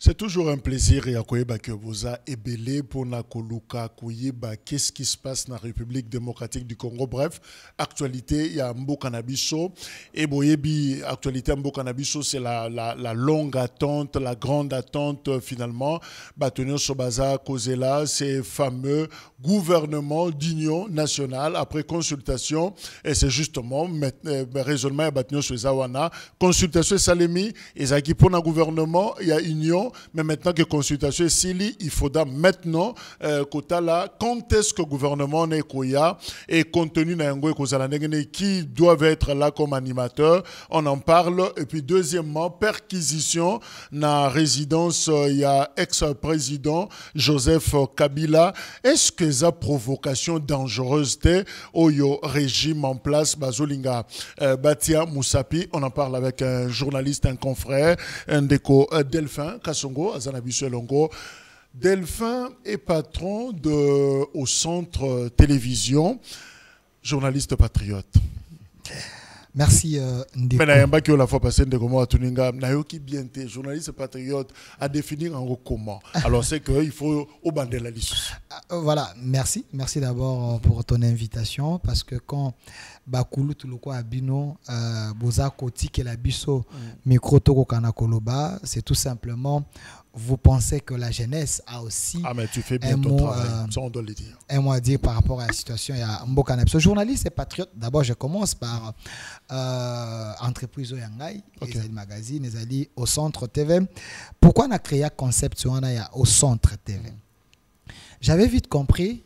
C'est toujours un plaisir et à que vous a ébélé pour Nakoluka Kouyeba. Qu'est-ce qui se passe dans la République démocratique du Congo? Bref, actualité, il y a Mbo Cannabiso. Et Boyebi, actualité Mbo Cannabiso, c'est la longue attente, la grande attente finalement. Batonio Sobaza Kozela, ces fameux gouvernements d'union nationale après consultation. Et c'est justement raisonnement à Batonio Sozawana. Consultation Salemi, et Zaki pour un gouvernement, il y a union. Mais maintenant que consultation est sili, il faudra maintenant quand est-ce que le gouvernement est koya et compte tenu de qui doivent être là comme animateur, on en parle. Et puis deuxièmement, perquisition dans la résidence, il y a ex-président Joseph Kabila. Est-ce que ça provocation dangereuse au régime en place Bazolinga Batia Moussapi? On en parle avec un journaliste, un confrère, un déco Delphin Kasongo, Azanabiso Longo. Delphin est patron au centre télévision, journaliste patriote. Merci Ndeko. Mais la fois passée, Ndeko Tuninga, Nayoki Bienté, journaliste patriote, à définir en gros comment. Alors c'est qu'il faut au bande la liste. Voilà, merci. Merci d'abord pour ton invitation parce que quand Bakulu Tuloko Abino, Boza Koti et la Bisso, Micro Toko Kanakoloba, c'est tout simplement. Vous pensez que la jeunesse a aussi mais tu fais bien ton travail, ça on doit le dire. Un mot à dire par rapport à la situation. Il y a Mbo Cannabiso, journaliste et patriote. D'abord, je commence par entreprise Oyangai, les magazines, les alliés au centre TV. Pourquoi on a créé un concept au centre TV? J'avais vite compris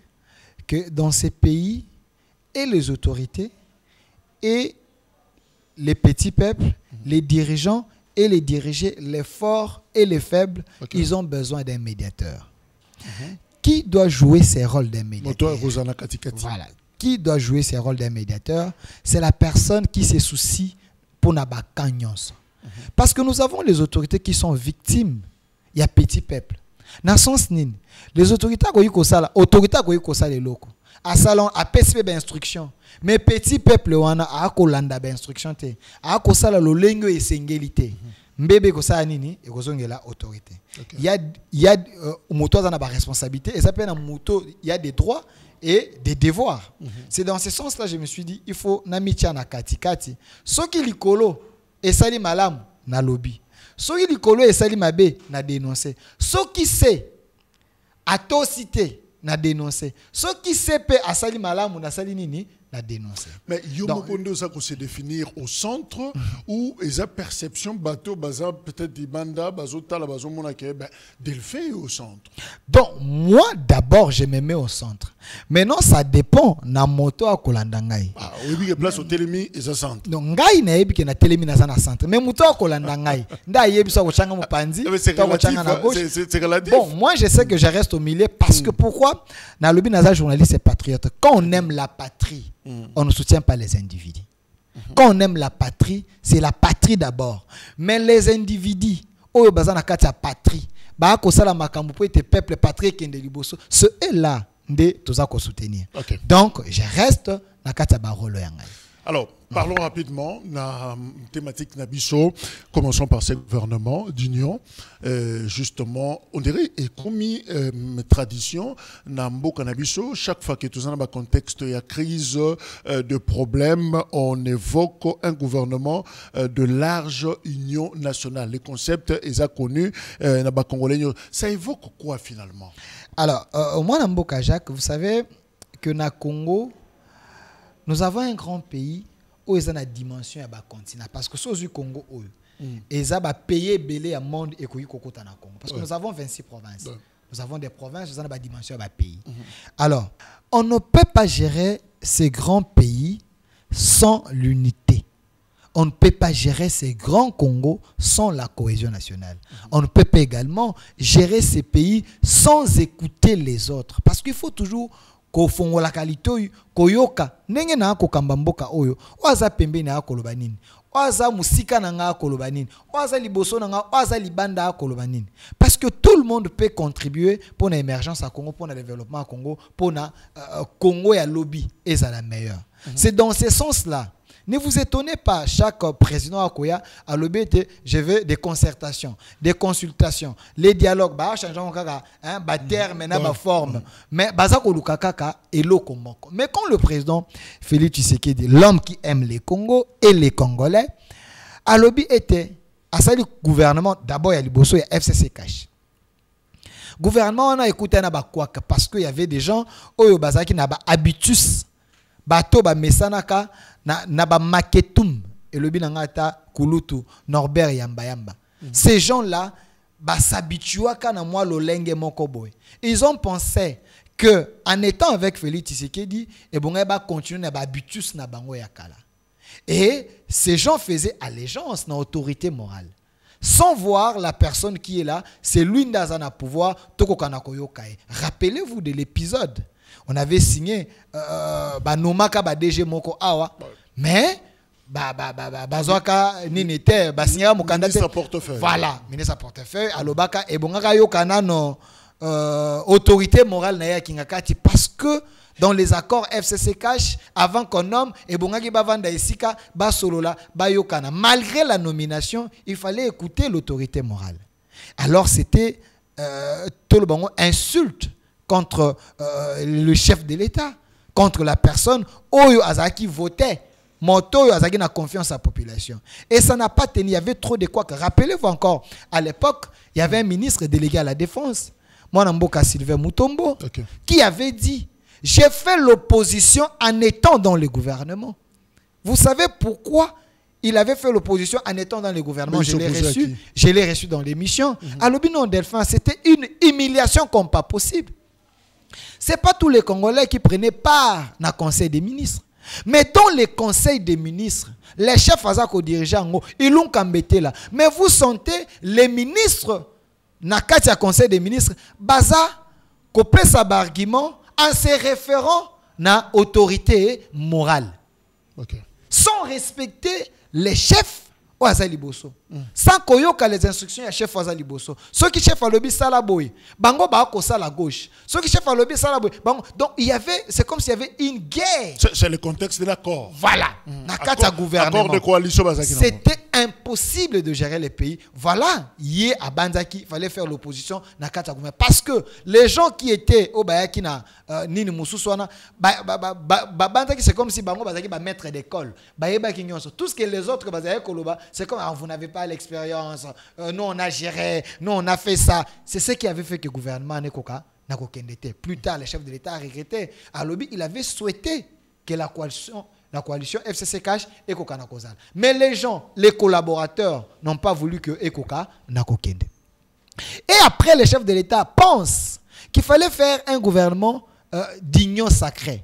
que dans ces pays, et les autorités, et les petits peuples, les dirigeants, et les dirigés, les forts et les faibles, ils ont besoin d'un médiateur. Qui doit jouer ces rôles d'un médiateur? Voilà. Qui doit jouer ces rôles d'un médiateur? C'est la personne qui se soucie pour Nabakanyos. Parce que nous avons les autorités qui sont victimes. Il y a petit peuple. Dans ce sens, les autorités ont les locaux. À salon, à PSP instruction. Mais petit peuple wana a kolanda ba instruction te. A ko sala lo lengo et singélité. Mbebe ko sa nini e ko zongela autorité. Il y a moto za na ba responsabilité et ça peut na moto il y a des droits et des devoirs. C'est dans ce sens-là je me suis dit il faut na mitia na katikati. Soki likolo et sali malam na lobby. Soki likolo et sali mabe na dénoncer. Soki c'est atocité na dénoncer. Ce qui sait à sali malamu na sali nini na dénoncer. Mais yomopondo ça qu'on se définir au centre où esa perception bateau baza peut-être di banda bazo tala bazo mona ke Delphin au centre. Donc moi d'abord je me mets au centre. Maintenant ça dépend na moto a kolanda ngai. Ah oui que place au télémi esa centre. Donc ngai na yebi ke na télémi na sana centre. Mais moto a kolanda ngai. Nda yebi so ko changa mo panzi, to ko changa na gauche. C'est relatif. Bon, moi je sais que je reste au milieu parce que pourquoi na lobi na journaliste et patriote. Quand on aime la patrie, on ne soutient pas les individus. Quand on aime la patrie, c'est la patrie d'abord. Mais les individus, oh bazana kata patrie, ba ko sala makambu po ete peuple patrie kende liboso, ce est là de toza ko soutenir. Donc je reste na kata ba rolo yangai. Alors, parlons rapidement de la thématique Nabiso. Commençons par ce gouvernement d'union. Justement, on dirait, et comme tradition, Nambo Nabiso, chaque fois que tout ça dans un contexte, il y a crise de problèmes, on évoque un gouvernement de large union nationale. Les concepts, ils ont connus, ça évoque quoi finalement? Alors, moi, Nambo Kajak, vous savez que na Congo, nous avons un grand pays où ils ont une dimension à bas continent parce que sur le Congo ils ont payé belé à monde et kokota na Congo parce que nous avons 26 provinces. Nous avons des provinces, nous avons une dimension à bas pays. Alors, on ne peut pas gérer ces grands pays sans l'unité. On ne peut pas gérer ces grands Congo sans la cohésion nationale. On ne peut pas également gérer ces pays sans écouter les autres parce qu'il faut toujours kofongo la qualité koyoka nenge na kokamba mboka oyo oaza pembeni na koloba nini oaza musika na nga koloba nini oaza liboso na nga oaza libanda koloba nini parce que tout le monde peut contribuer pour l'émergence à Congo, pour le développement à Congo, pour Congo et à lobby et ça la meilleure. C'est dans ce sens là Ne vous étonnez pas, chaque président à Koya a le BT, je veux des concertations, des consultations, les dialogues, bah changeons bah terme, bah forme, mais bazako lukakaka et lo komoko. Mais quand le président Félix Tshisekedi, l'homme qui aime les Congos et les Congolais, a lobby était à ça le gouvernement d'abord il y a Liboso, il y a FCC Cash. Gouvernement on a écouté na ba quoi parce que il y avait des gens oyo bazaki na ba habitus bato ba mesanaka na ba maketum et le binangata kulutu Norbert Yamba. Ces gens-là ba s'habituaka na moi lolenge moko boy. Ils ont pensé que en étant avec Félix Tshisekedi et bon ba continuer na ba habitus na bango yakala. Et ces gens faisaient allégeance à l'autorité morale. Sans voir la personne qui est là, c'est lui qui a le pouvoir. Rappelez-vous de l'épisode. On avait signé Nomaka DG Moko Awa. Mais Bazoaka Ninete, signé mon candidat. Voilà, ministre portefeuille. Alobaka et Bongaka Yokana no autorité morale na ya Kingakati parce que dans les accords FCC Cash, avant qu'on nomme, et Bongaki Bavanda Esika, Basolola, Bayokana. Malgré la nomination, il fallait écouter l'autorité morale. Alors c'était tout le bon insulte contre le chef de l'État, contre la personne Oyo Azaki votait. Moto Azaki n'a confiance à la population. Et ça n'a pas tenu, il y avait trop de quoi. Rappelez-vous encore, à l'époque, il y avait un ministre délégué à la défense, Mwanamboka Sylvain Mutombo, qui avait dit: j'ai fait l'opposition en étant dans le gouvernement. Vous savez pourquoi il avait fait l'opposition en étant dans le gouvernement? Je l'ai reçu dans l'émission. À l'Obinon Delphin, c'était une humiliation comme pas possible. Ce n'est pas tous les Congolais qui prenaient part dans le conseil des ministres. Mais dans les conseils des ministres, les chefs Azako dirigeants, ils l'ont embêté là. Mais vous sentez les ministres, dans le conseil des ministres, baza, couper sa argument en se référant à l'autorité morale. Sans respecter les chefs au Azaliboso. Sans koyoka les instructions du chef Azaliboso. Ceux qui chef à l'obi salaboy, bango ba ko sala gauche. Ceux qui chef à l'obi salaboy, bango. Donc il y avait, c'est comme s'il y avait une guerre. C'est le contexte de l'accord. Voilà. Accord de coalition. C'était impossible de gérer les pays. Voilà. Hier à Banzaki, il fallait faire l'opposition na kata gouvernement parce que les gens qui étaient au Bayaki na Nini Moussouswana, Banzaki c'est comme si bango bazaki ba maître d'école. Bayeba kinyonso. Tout ce que les autres bazaki koloba, c'est comme vous n'avez pas l'expérience, nous on a géré, nous on a fait ça. C'est ce qui avait fait que le gouvernement n'a pas. Plus tard, le chef de l'État a regretté. À l'objet, il avait souhaité que la coalition FCC Cash et Koka Nakozal. Mais les gens, les collaborateurs, n'ont pas voulu que Ekoka Nakokende. Et après, le chef de l'État pense qu'il fallait faire un gouvernement d'union sacrée.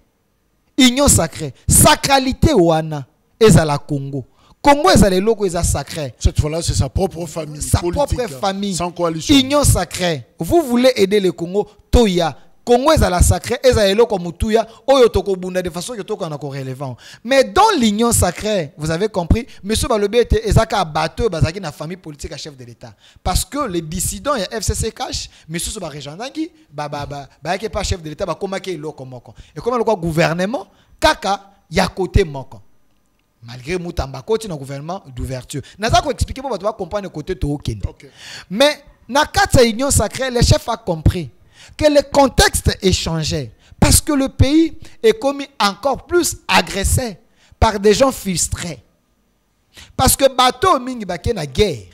Union sacrée. Sacralité Ouana et à la Congo. Congo est les locaux sacrés. Cette fois-là, c'est sa propre famille. Sa politique, propre famille. Sans coalition. Union sacrée. Vous voulez aider le Congo, Toya. Congo est la sacrée, et les locaux Mutuya, Oyotoko Bunda, de façon que tout est encore relevant. Mais dans l'union sacrée, vous avez compris, M. Balobi était Ezaka Bateau, Bazaki, na famille politique à chef de l'État. Parce que les dissidents, il y a FCC Cash, M. Souba Rejandangi, qui n'est pas chef de l'État, comment il est et comment le gouvernement, Kaka, il y a côté Moko. Malgré Moutamba, côté dans le gouvernement d'ouverture. N'a pas expliqué pour vous comprendre le côté de Tokende. Mais dans la union sacrée, le chef a compris que le contexte est changé. Parce que le pays est commis encore plus agressé par des gens frustrés. Parce que bateau mingi baké na guerre.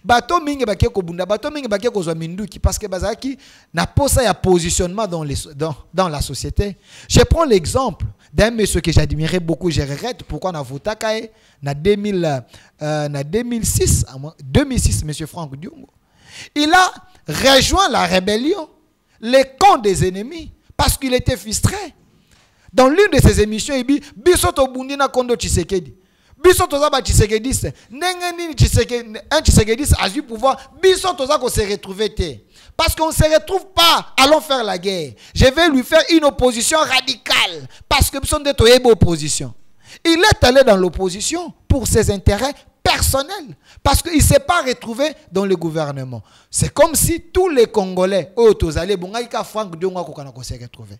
Bateau mingi baké ko bunda, bateau mingi baké ko minduki parce que bazaki n'a pas ça positionnement dans la société. Je prends l'exemple d'un monsieur que j'admirais beaucoup, je regrette pourquoi on a voté en 2006, monsieur Franck Diongo. Il a rejoint la rébellion, les camps des ennemis, parce qu'il était frustré. Dans l'une de ses émissions, il dit Bisoto Bundina Kondo Tshisekedi. Bisoto Zaba Tshisekediste. Un Tshisekediste a eu pouvoir. Bisoto Zaba se retrouver. Parce qu'on ne se retrouve pas, allons faire la guerre. Je vais lui faire une opposition radicale. Parce que Bisoto est opposition. Il est allé dans l'opposition pour ses intérêts personnels. Parce qu'il ne s'est pas retrouvé dans le gouvernement. C'est comme si tous les Congolais, Franck Diongo s'est retrouvé.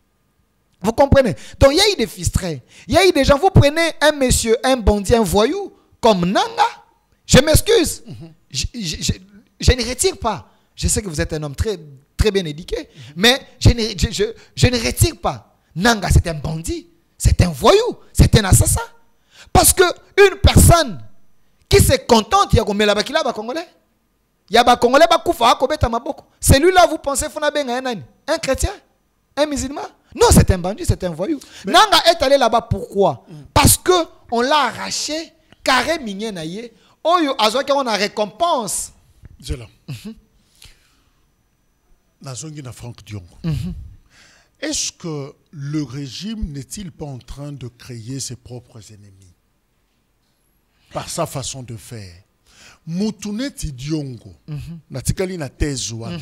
Vous comprenez? Donc il y a eu des fistrés. Il y a eu des gens, vous prenez un monsieur, un bandit, un voyou, comme Nanga. Je m'excuse. Je ne retire pas. Je sais que vous êtes un homme très, très bien éduqué. Mais je ne retire pas. Nanga, c'est un bandit. C'est un voyou. C'est un assassin. Parce qu'une personne qui se contente, il y a comme la Congolais. Il y a des Congolais qui sont celui-là, vous pensez qu'il un chrétien? Un musulman? Non, c'est un bandit, c'est un voyou. Mais Nanga est allé là-bas pourquoi? Parce qu'on l'a arraché, carré migné naïe. On a récompense. C'est là. Nazongi Franck Diongo. Est-ce que le régime n'est-il pas en train de créer ses propres ennemis par sa façon de faire? Moutouneti Diongo, natikali na thèse wana,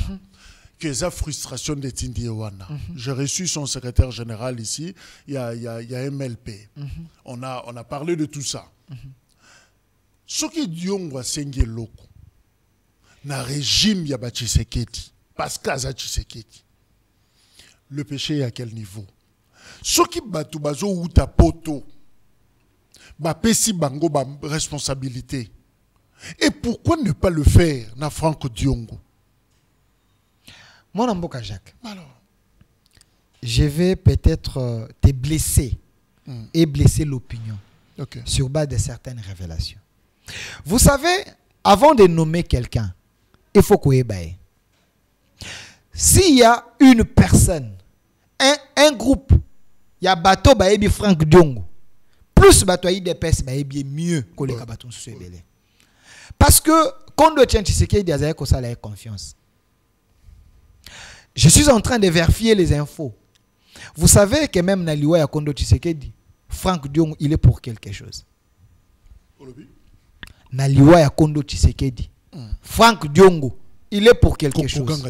que sa frustration de Tindi wana. J'ai reçu son secrétaire général ici, il y a MLP. On a parlé de tout ça. Ce qui Diongo a sengi loko, na régime yaba Tshisekedi, parce qu'aza Tshisekedi. Le péché est à quel niveau? Ce qui batu bazo ou ta poto, ba pesi bango ba responsabilité. Et pourquoi ne pas le faire na Franck Diongo? Mon Amboka Jacques, alors, je vais peut-être te blesser et blesser l'opinion sur base de certaines révélations. Vous savez, avant de nommer quelqu'un, il faut qu'on ait. S'il y a une personne, un groupe, il y a bateau baebi Franck Diongo, plus bateau IDPS baebi mieux que les bateaux sous belé. Parce que quand on tient Tshisekedi, il y a confiance. Je suis en train de vérifier les infos. Vous savez que même Naliwa ya Kondo Tshisekedi, Franck Diongo, il est pour quelque chose. Naliwa ya Kondo Tshisekedi, Franck Diongo, il est pour quelque chose.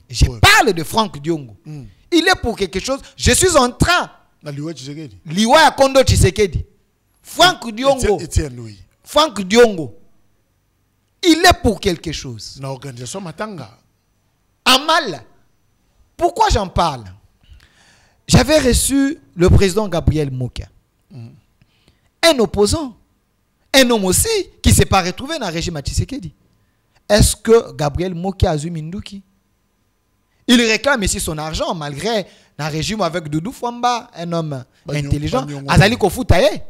Je parle de Franck Diongo. Il est pour quelque chose. Je suis en train. Liwa ya Kondo Tshisekedi, Franck Diongo. Franck Diongo, il est pour quelque chose. Amal. Pourquoi j'en parle? J'avais reçu le président Gabriel Mokia. Un opposant. Un homme aussi qui ne s'est pas retrouvé dans le régime Tshisekedi. Est-ce que Gabriel Mokia a Minduki? Il réclame ici son argent malgré un régime avec Doudou Fwamba, un homme intelligent. Azali Kofutaye.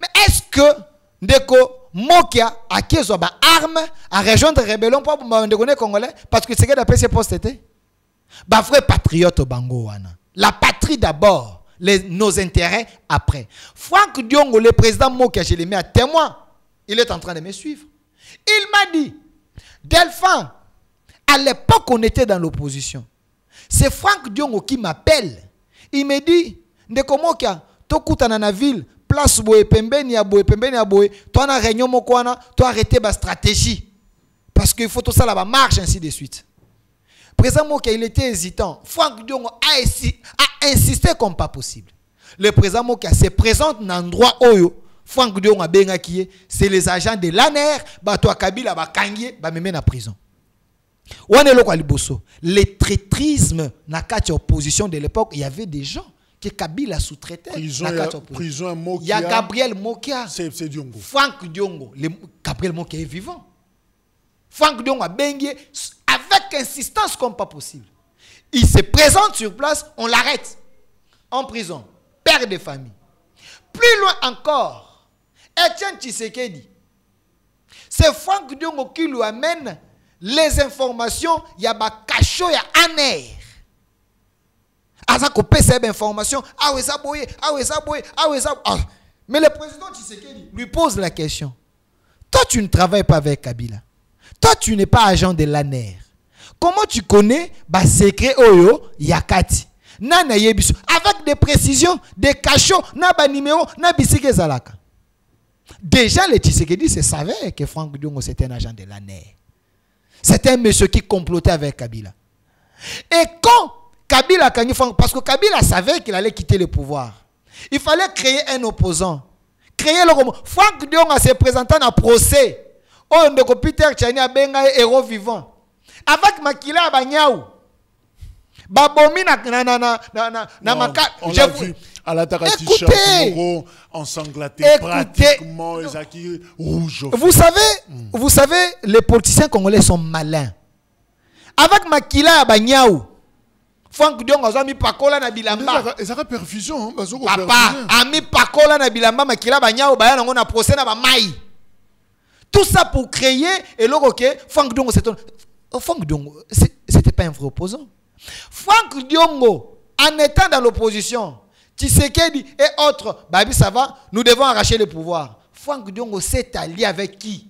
Mais est-ce que Ndeko Mokia a qui soit arme à rejoindre la rébellion pour les Congolais parce que c'est qu'il a payé ses postes? Bah vrai patriote Bango wana. La patrie d'abord, nos intérêts après. Franck Diongo, le président Mokia, je l'ai mis à témoin. Il est en train de me suivre. Il m'a dit, Delphin, à l'époque on était dans l'opposition. C'est Franck Diongo qui m'appelle. Il me dit, Ndeko Mokia, tokuta na ville, place boye pembeni ya boye, toi na réunion mokwana, toi arrêter ba stratégie. Parce qu'il faut tout ça là-bas marche ainsi de suite. Président Mokia, il était hésitant. Franck Diongo a insisté comme pas possible. Le président Mokia se présente dans l'endroit où Franck Diongo a bien acquis. C'est les agents de l'ANR, Bato Kabila, Bakangye, Bameme na prison. Le traîtrisme na kati opposition de l'époque, il y avait des gens que Kabila sous-traitait. Prison, il y a Gabriel Mokia. C'est Diongo. Franck Diongo. Gabriel Mokia est vivant. Franck Diongo a baigné avec insistance comme pas possible. Il se présente sur place, on l'arrête. En prison. Père de famille. Plus loin encore, Etienne Tshisekedi. C'est Franck Diongo qui lui amène les informations. Il y a un cachot, il y a un air. Azako peut ces informations. Mais le président Tshisekedi lui pose la question. Toi, tu ne travailles pas avec Kabila. Toi, tu n'es pas agent de l'ANR. Comment tu connais le secret Oyo Yakati? Avec des précisions, des cachots, des numéros, des zalaka. Déjà, les Tshisekedi se savaient que Franck Diongo c'était un agent de l'ANR. C'était un monsieur qui complotait avec Kabila. Et quand Kabila, parce que Kabila savait qu'il allait quitter le pouvoir, il fallait créer un opposant. Créer le roman. Franck Diongo s'est présenté dans un procès. Oh, ndeko Peter Tchani a benga héros vivant. Avec Makila Banyao. Babomi na maka. On l'a vu à la t-shirt ensanglanté pratiquement Ezaki rouge. Vous savez, les politiciens congolais sont malins. Avec Makila Banyao, Franck Dion a mis Pakola na bilamba. Et ça a perfusion, papa a mis Pakola na bilamba Makila Banyao baya on a procès na ba mai. Tout ça pour créer et là OK, Franck Dion Franck Dion c'était pas un vrai opposant. Franck Diongo, en étant dans l'opposition, Tshisekedi et autres, Babi ça va, nous devons arracher le pouvoir. Franck Diongo s'est allié avec qui?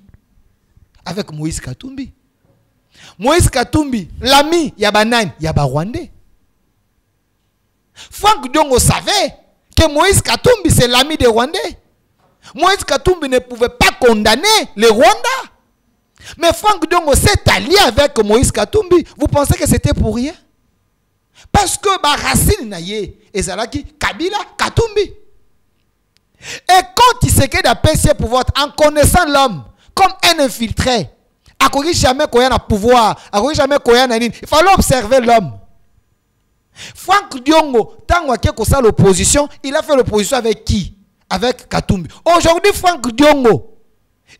Avec Moïse Katumbi. Moïse Katumbi, l'ami Yabanan, Yaba Rwandais. Franck Diongo savait que Moïse Katumbi c'est l'ami des Rwandais. Moïse Katumbi ne pouvait pas condamner les Rwandais. Mais Franck Diongo s'est allié avec Moïse Katumbi. Vous pensez que c'était pour rien? Parce que Racine Naye et Zalaki Kabila Katumbi. Et quand il s'est créé ses pouvoir en connaissant l'homme comme un infiltré, il jamais qu'il y a un pouvoir, jamais qu'il y a un il fallait observer l'homme. Franck Diongo, tant qu'il y a l'opposition, il a fait l'opposition avec qui? Avec Katumbi. Aujourd'hui, Franck Diongo,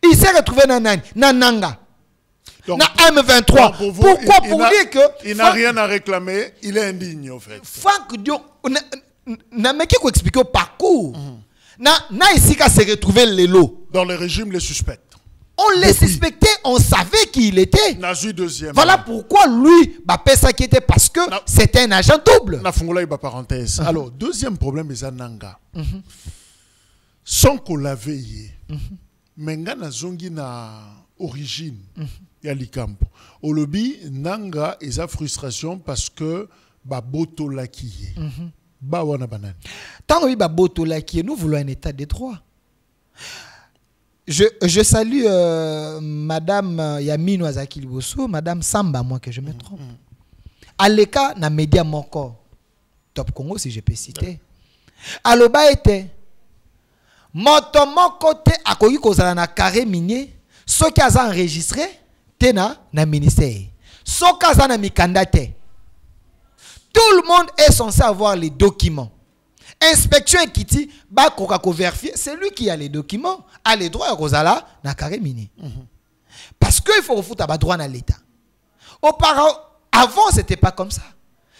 il s'est retrouvé dans Nanga. Donc, na M23. Pourquoi? Pour dire que... Il n'a rien à réclamer, il est indigne en fait. Franck Diongo, n'a même qu'à expliquer au parcours. Na ici qu'à se retrouver les lots. Dans le régime, les suspects. On les suspectait, on savait qui il était. Deuxième. Voilà pourquoi lui, ça qui était parce que c'était un agent double. Parenthèse. Alors, deuxième problème, c'est Nanga. Sans qu'on l'avait veillé, Menga na zongi na origine. Ya likampo. Au lobby, Nanga et sa frustration parce que Baboto Lakiye. Bawana banane. Tant que Baboto Lakiye, nous voulons un état de droit. Je salue Madame Yamine Ouazaki Liboso, Madame Samba, moi que je me trompe. À l'écart, na média Moko, Top Congo, si je peux citer. Aloba était moto moko te akoki kozala na carré minier, ceux qui ont enregistré, te na ministère. Ceux qui ont mikanda te. Tout le monde est censé avoir les documents. Inspection Ekiti, ba kokako vérifier, c'est lui qui a les documents, a les droits à Rosala na carré minier. Parce qu'il faut foutre à droit dans l'État. Auparavant, avant, c'était pas comme ça.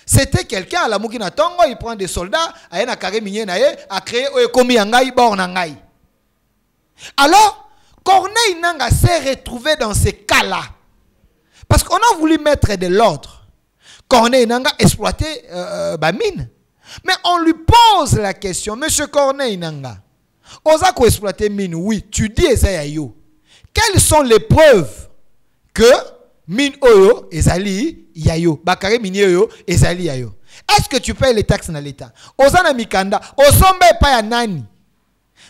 C'était quelqu'un à la Moukina Tongo, il prend des soldats, à un carré minier, à créer Oekomi Yangai, Bornangai. Alors, Corneille Nanga s'est retrouvé dans ces cas-là. Parce qu'on a voulu mettre de l'ordre. Corneille Nanga exploitait mine. Mais on lui pose la question, Monsieur Corneille Nanga, Osako exploiter mine, oui, tu dis Esayayo. Quelles sont les preuves que mine oyo ezali yayo bakare mine oyo ezali yayo? Est-ce que tu payes les taxes dans l'État? Osana mikanda osombe pa ya nani?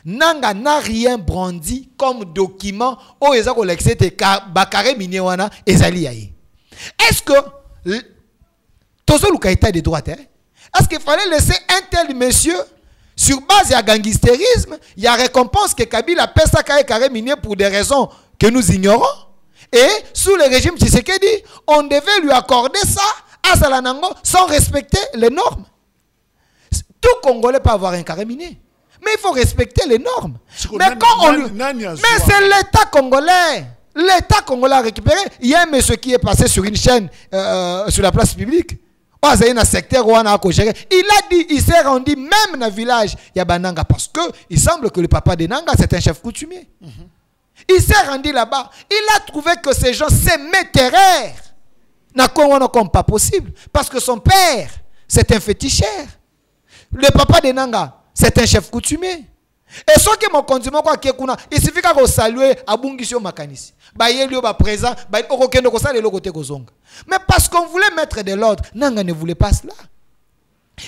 Nanga n'a rien brandi comme document o ezako l'exete bakare mine wana ezali yaye. Est-ce que tozo luka état de droit est-ce qu'il fallait laisser un tel monsieur sur base de gangstérisme, il y a récompense que Kabila paie ça carré minier pour des raisons que nous ignorons? Et sous le régime Tshisekedi, on devait lui accorder ça à Salanango sans respecter les normes. Tout Congolais peut avoir un carré minier. Mais il faut respecter les normes. Mais quand on lui... Mais c'est l'État congolais. L'État congolais a récupéré. Il y a un monsieur qui est passé sur une chaîne sur la place publique. Il a dit, il s'est rendu même dans le village Yabananga parce qu'il semble que le papa de Nanga c'est un chef coutumier. Il s'est rendu là-bas. Il a trouvé que ces gens s'aimaient terraire. N'a comme pas possible. Parce que son père, c'est un féticheur. Le papa de Nanga, c'est un chef coutumier. Et ce qui m'a continué, il suffit qu'on salue Abungisio Makanisi. Présent, mais parce qu'on voulait mettre de l'ordre, Nanga ne voulait pas cela.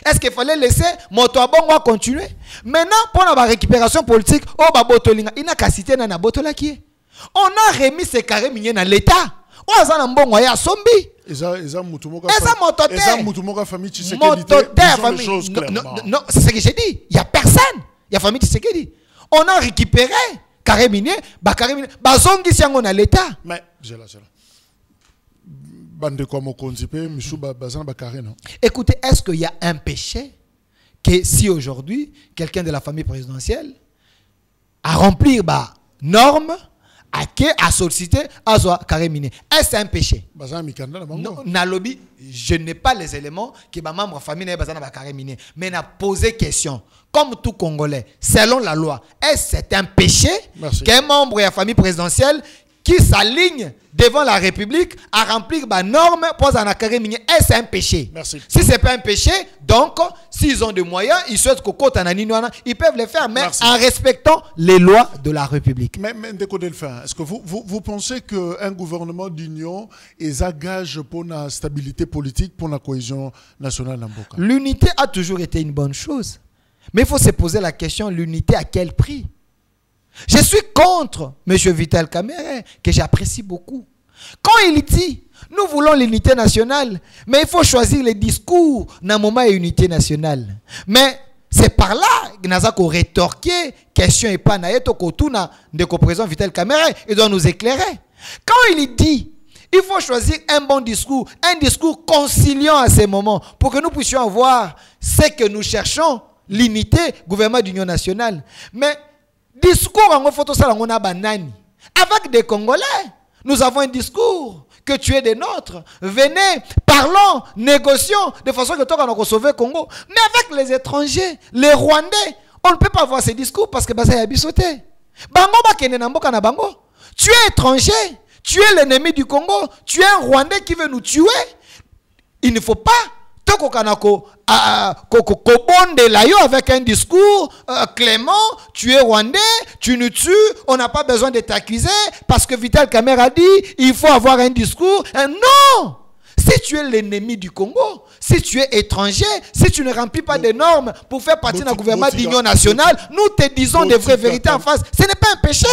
Est-ce qu'il fallait laisser Motoabongo continuer? Maintenant, pour la récupération politique, il n'a qu'à citer Nana Botolaki. On a remis ces carrés miniers dans l'État. On a un bon moyen à Sombi. Non, c'est ce que j'ai dit. Il n'y a personne. Il y a famille Tshisekedi. On a récupéré carré minier, bazongi siango na l'État. Mais, Écoutez, est-ce qu'il y a un péché que si aujourd'hui, quelqu'un de la famille présidentielle a rempli normes, a sollicité, a carréminé? Est-ce un péché? Non, Nalobi, je n'ai pas les éléments que ma membre famille n'a pas carréminé, mais n'a posé question. Comme tout Congolais, selon la loi, est-ce c'est un péché qu'un membre de la famille présidentielle qui s'aligne devant la République à remplir les normes pour en carréminé? Est-ce un péché? Merci. Si ce n'est pas un péché, donc, s'ils ont des moyens, ils souhaitent ils peuvent le faire, mais en respectant les lois de la République. Mais est-ce que vous pensez qu'un gouvernement d'union est un gage pour la stabilité politique, pour la cohésion nationale? L'unité a toujours été une bonne chose. Mais il faut se poser la question, l'unité à quel prix? Je suis contre M. Vital Kamerhe, que j'apprécie beaucoup. Quand il dit, nous voulons l'unité nationale, mais il faut choisir les discours dans le moment de l'unité nationale. Mais c'est par là qu'il a rétorqué, question et pas naïto, de président Vital Kamerhe, il doit nous éclairer. Quand il dit, il faut choisir un bon discours, un discours conciliant à ces moments, pour que nous puissions avoir ce que nous cherchons, l'unité, gouvernement d'union nationale. Mais discours en photo ça on a banani. Avec des Congolais, nous avons un discours que tu es des nôtres. Venez, parlons, négocions de façon que toi on a sauvé le Congo. Mais avec les étrangers, les Rwandais, on ne peut pas avoir ces discours parce que ça y a bisoté. Bango ba kene na mboka na bango. Tu es étranger, tu es l'ennemi du Congo, tu es un Rwandais qui veut nous tuer. Il ne faut pas avec un discours clément, tu es Rwandais, tu nous tues, on n'a pas besoin de t'accuser parce que Vital Kamerhe a dit il faut avoir un discours. Non! Si tu es l'ennemi du Congo, si tu es étranger, si tu ne remplis pas des normes pour faire partie d'un gouvernement d'union nationale, nous te disons des vraies vérités en face. Ce n'est pas un péché.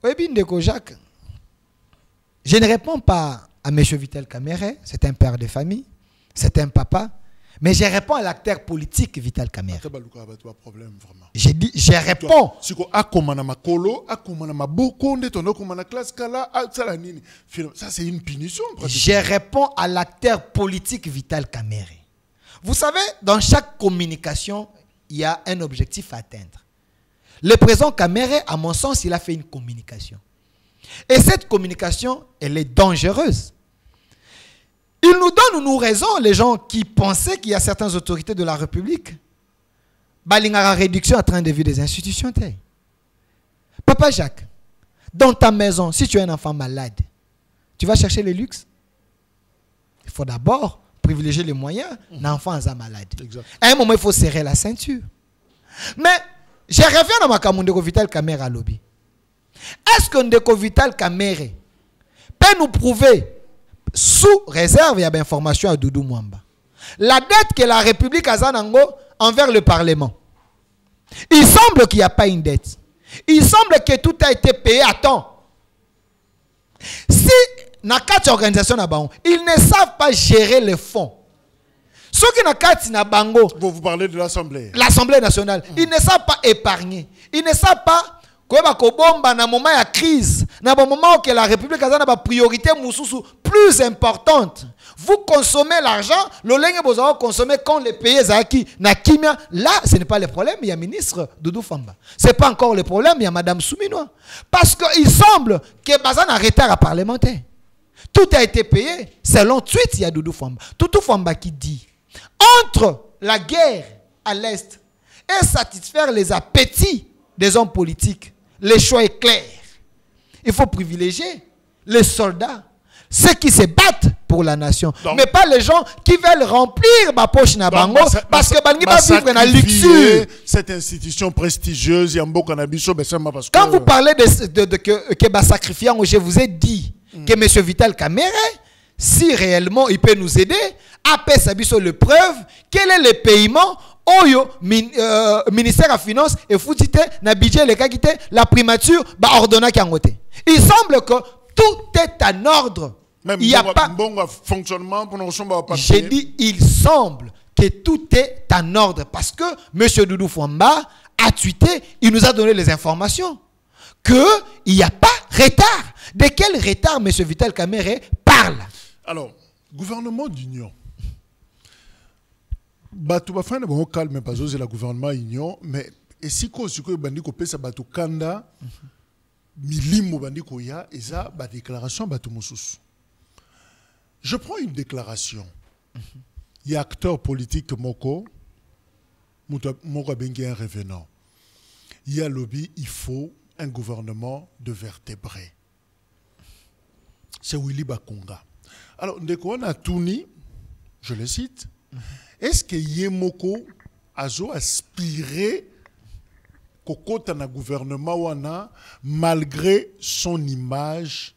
Oui, Ndeko Jacques. Je ne réponds pas à M. Vital Kamerhe, c'est un père de famille, c'est un papa, mais je réponds à l'acteur politique Vital Kamerhe. J'ai dit, je réponds. Ça, c'est une punition. Je réponds à l'acteur politique Vital Kamerhe. Vous savez, dans chaque communication, il y a un objectif à atteindre. Le président Kamerhe, à mon sens, il a fait une communication. Et cette communication, elle est dangereuse. Il nous donne, nous raison, les gens qui pensaient qu'il y a certaines autorités de la République. Balingara réduction à train de vue des institutions. Papa Jacques, dans ta maison, si tu es un enfant malade, tu vas chercher le luxe. Il faut d'abord privilégier les moyens d'un enfant malade. Exact. À un moment, il faut serrer la ceinture. Mais je reviens à ma Ndeko Vital Kamerhe à lobby. Est-ce que Ndeko Vital Kamerhe peut nous prouver, sous réserve, il y a information à Doudou Mwamba, la dette que la République a envers le Parlement? Il semble qu'il n'y a pas une dette. Il semble que tout a été payé à temps. Si, dans quatre organisations, ils ne savent pas gérer les fonds. Ceux qui n'ont pas vous parlez de l'Assemblée. L'Assemblée nationale. Ils ne savent pas épargner. Ils ne savent pas que dans un moment de crise, dans un moment où la République a une priorité plus importante. Vous consommez l'argent, le linge vous avez consommé quand les pays Zaki na kimia. Là, ce n'est pas le problème, il y a ministre Doudou Famba. Ce n'est pas encore le problème, il y a Madame Souminois. Parce qu'il semble que Bazan a retard à parlementaire. Tout a été payé selon tweet, il y a Doudou Famba. Doudou Famba qui dit entre la guerre à l'Est et satisfaire les appétits des hommes politiques, le choix est clair. Il faut privilégier les soldats, ceux qui se battent pour la nation, donc, mais pas les gens qui veulent remplir ma poche na bango parce que bangi va vivre dans luxure. Cette institution prestigieuse, quand vous parlez que va sacrifier, je vous ai dit que M. Vital Kamerhe, si réellement il peut nous aider, après ça le preuve, quel est le paiement Oyo, ministère des Finances et foutite na budget le kakite la primature ba ordonna kangote. Il semble que tout est en ordre. Même il y a pas bon fonctionnement pour nos chambres. J'ai dit il semble que tout est en ordre parce que M. Doudou Famba a tweeté, il nous a donné les informations qu'il n'y a pas retard. De quel retard M. Vital Kamerhe parle? Alors, gouvernement d'union. Bato bafana bon calme pas c'est la gouvernement union mais et si ko bandi ko pesa bato kanda milimo bandi ko ya eza ba déclaration bato mususu. Je prends une déclaration. Il y a acteur politique moko bengi un revenant. Il y a lobby, il faut un gouvernement de vertébrés. C'est Willy Bakonga. Alors, ndeko na Touni, je le cite, est-ce que Yemoko a aspiré kokota na gouvernement wana malgré son image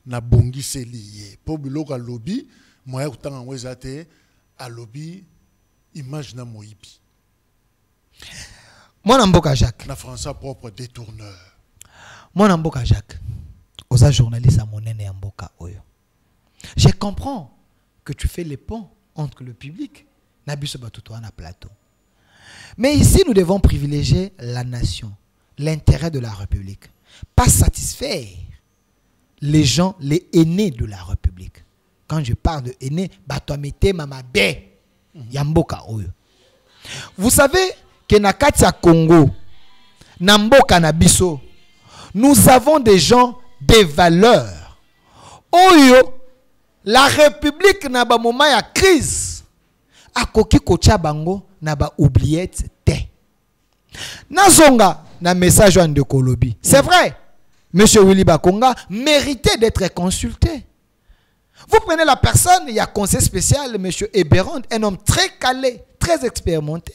na bongi lié pour biloka lobby moya kutanga ngwezate a lobby image na moyibi Mon Mboka Jacques na français propre détourneur Mon Mboka Jacques osa journaliste à monene Mboka oyo je comprends que tu fais les ponts entre le public na biso batuto na plateau. Mais ici, nous devons privilégier la nation, l'intérêt de la République. Pas satisfaire les gens, les aînés de la République. Quand je parle de aînés, Batoamete Mamabe, Yamboka Oyo. Vous savez que na Katia Congo, Namboka Nabiso, nous avons des gens des valeurs. Oyo, la République n'a pas moment ya crise. Akoki kocha bango na ba oubliette te. Nazonga na message de Kolobi. C'est vrai. Monsieur Willy Bakonga méritait d'être consulté. Vous prenez la personne, il y a conseil spécial, monsieur Eberond, un homme très calé, très expérimenté.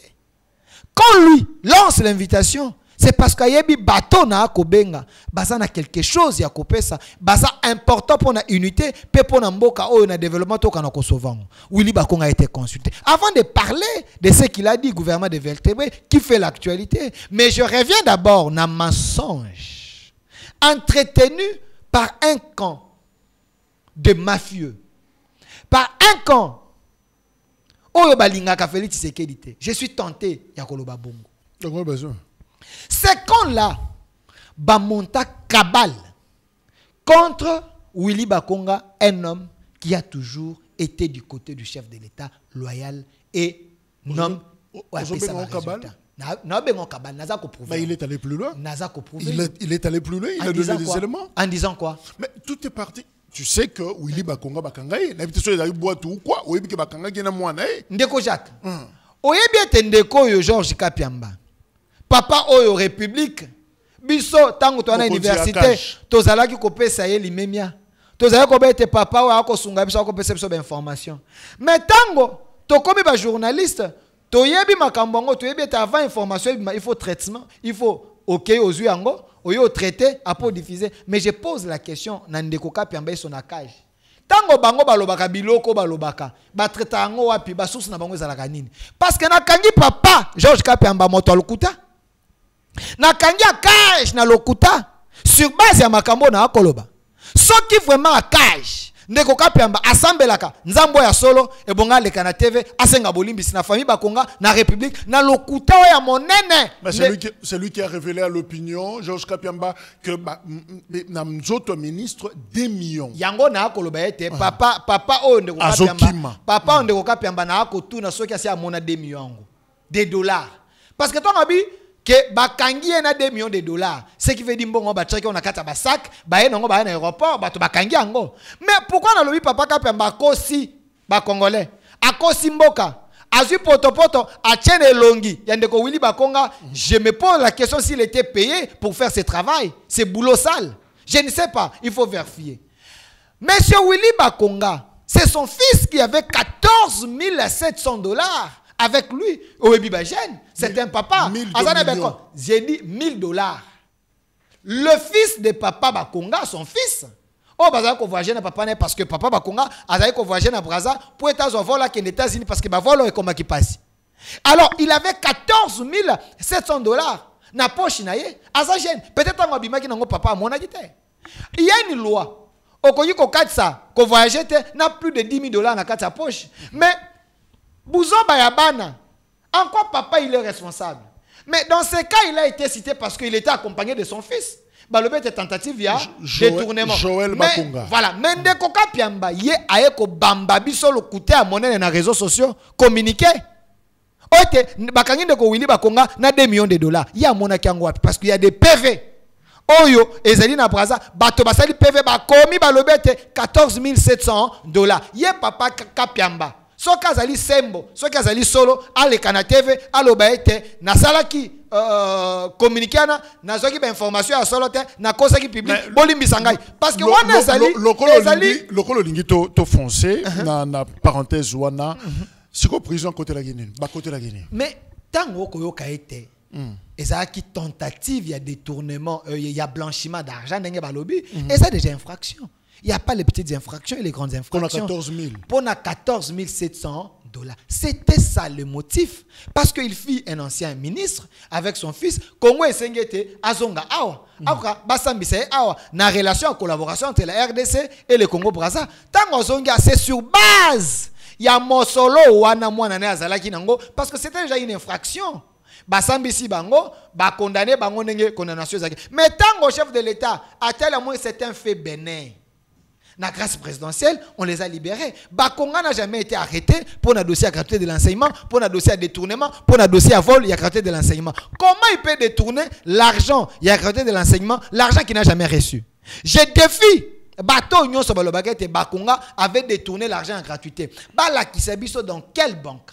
Quand lui lance l'invitation, c'est parce qu'il y a un bateau na kobenga, basa na quelque chose ya kopesa, basa important pour la unité, pe pour na mboka o na développement to kana ko souvent. Willy Bakonga a été consulté. Avant de parler de ce qu'il a dit, gouvernement de vertébrés, qui fait l'actualité, mais je reviens d'abord na mensonge entretenu par un camp de mafieux, par un camp oyo balinga ka Félix Tshisekedi. Je suis tenté ya koloba bongo. Donc besoin. Ces camps-là, bamonta cabale contre Willy Bakonga, un homme qui a toujours été du côté du chef de l'État, loyal et non. Mais il est allé plus loin. Il est allé plus loin, il a donné des éléments. En disant quoi? Mais tout est parti. Tu sais que Willy Bakonga Bakangaye, n'habite il a eu boîte ou quoi? Ou que Bakanga qui n'a moins. Ndeko Jacques. Oyebi ete ndeko yo Georges Kapiamba. Papa oyo République. Biso tango to na université tozalaki kopesa ye limemia. Tozalaki kobete papa oyo akosunga biso akopesa biso ba information. Mais tango to komi ba journaliste, toyebi makambo ngo toyebi ete avant information il faut traitement, il faut OK ozu yango, oyo traiter après diffuser. Mais je pose la question na ndeko Kapiamba son akage. Tango bango balobaka biloko balobaka ba traiter yango wapi ba source na bango ezalaka nini? Parce que na kangi papa Georges Kapiamba moto alukuta na kangi akage na lokuta sur base ya makambo na akoloba. Soki vraiment akage ndeko Kapiamba asambelaka nzambo ya solo ebonga leka na TV asenga bolimbisi na famille Bakonga na République na lokuta ya monene. C'est lui qui a révélé à l'opinion Georges Kapiamba que na mzoto ministre 2 millions. Yango na akoloba ete papa o ndeko Kapiamba. Papa ndeko Kapiamba na akotuna soki asi amona 2 millions de dollars. Parce que toi ngabi que bakangi na 2 millions de dollars, ce qui veut dire bon ba tchaki on a kata ba sac ba ye nango ba na aéroport ba to bakangi yango. Mais pourquoi na lobi papa Kapiamba kosi ba congolais akosi mboka azui poto a tiene longi ya ndeko Willy Bakonga? Je me pose la question s'il était payé pour faire ce travail, ce boulot sale. Je ne sais pas, il faut vérifier. Monsieur Willy Bakonga, c'est son fils qui avait 14 700 dollars avec lui au Bajen. C'est un papa. J'ai dit 1000 dollars. Le fils de papa Bakonga, son fils. Oh, bazako voyager na papa parce que papa Bakonga a voyager na Braza pour être en vol aux États-Unis parce que vol est comme qui passe. Alors, il avait 14 700 dollars na poche na ye. Azajen, peut-être en abimaki nango papa mon agité. Il y a une loi. Okoyi ko katsa ko voyager n'a plus de 10 000 dollars na katsa poche. Mais Bouzon Bayabana, en quoi papa il est responsable? Mais dans ce cas, il a été cité parce qu'il était accompagné de son fils. Balobi était tentative via détournement. Joël Bakonga. Voilà, mais ndeko kapiamba ye ayeko bamba biso le côté à monnaie dans les réseaux sociaux communiquer. Ote bakangi ndeko Willy Bakonga na 2 millions de dollars. Il y a monaki yango parce qu'il y a des PV. Oyo ezali na braza bato basali PV ba komi balobi ete 14 700 dollars. Ye papa kapiamba. Soki azali sembo, soki azali solo, aleka na TV, aloba ete nasalaki communiquer na zoki ba information ya solo te na kosaki public bolimbisa ngai parce que wana ezali lokolo lingi to foncé na parenthèse wana siko prison côté la Guinée ba côté la Guinée mais tango koyoka ete ezalaki tentative ya détournement ya blanchiment d'argent ndenge balobi et ça déjà infraction. Il n'y a pas les petites infractions et les grandes infractions. Pour 14 000. Pour 14 700 dollars. C'était ça le motif. Parce qu'il fit un ancien ministre avec son fils. Congo et Sengete, Azonga Awa. Awa, Basambise Awa. Na relation en collaboration entre la RDC et le Congo-Brazza. Tant Azonga, c'est sur base. Il y a Mosolo ou Anamouanane Azalaki Nango. Parce que c'était déjà une infraction. Basambisi bango, ba condamné bango nenge condamnation. Mais tant au chef de l'État, à tel moment c'est un fait bénin. La grâce présidentielle, on les a libérés. Bakonga n'a jamais été arrêté pour un dossier à gratuité de l'enseignement, pour un dossier à détournement, pour un dossier à vol, il y a gratuité de l'enseignement. Comment il peut détourner l'argent, il y a gratuité de l'enseignement, l'argent qu'il n'a jamais reçu? Je défie. Bato Nyonso Balobagete Bakonga avait détourné l'argent en gratuité. Bala Kisabiso dans quelle banque?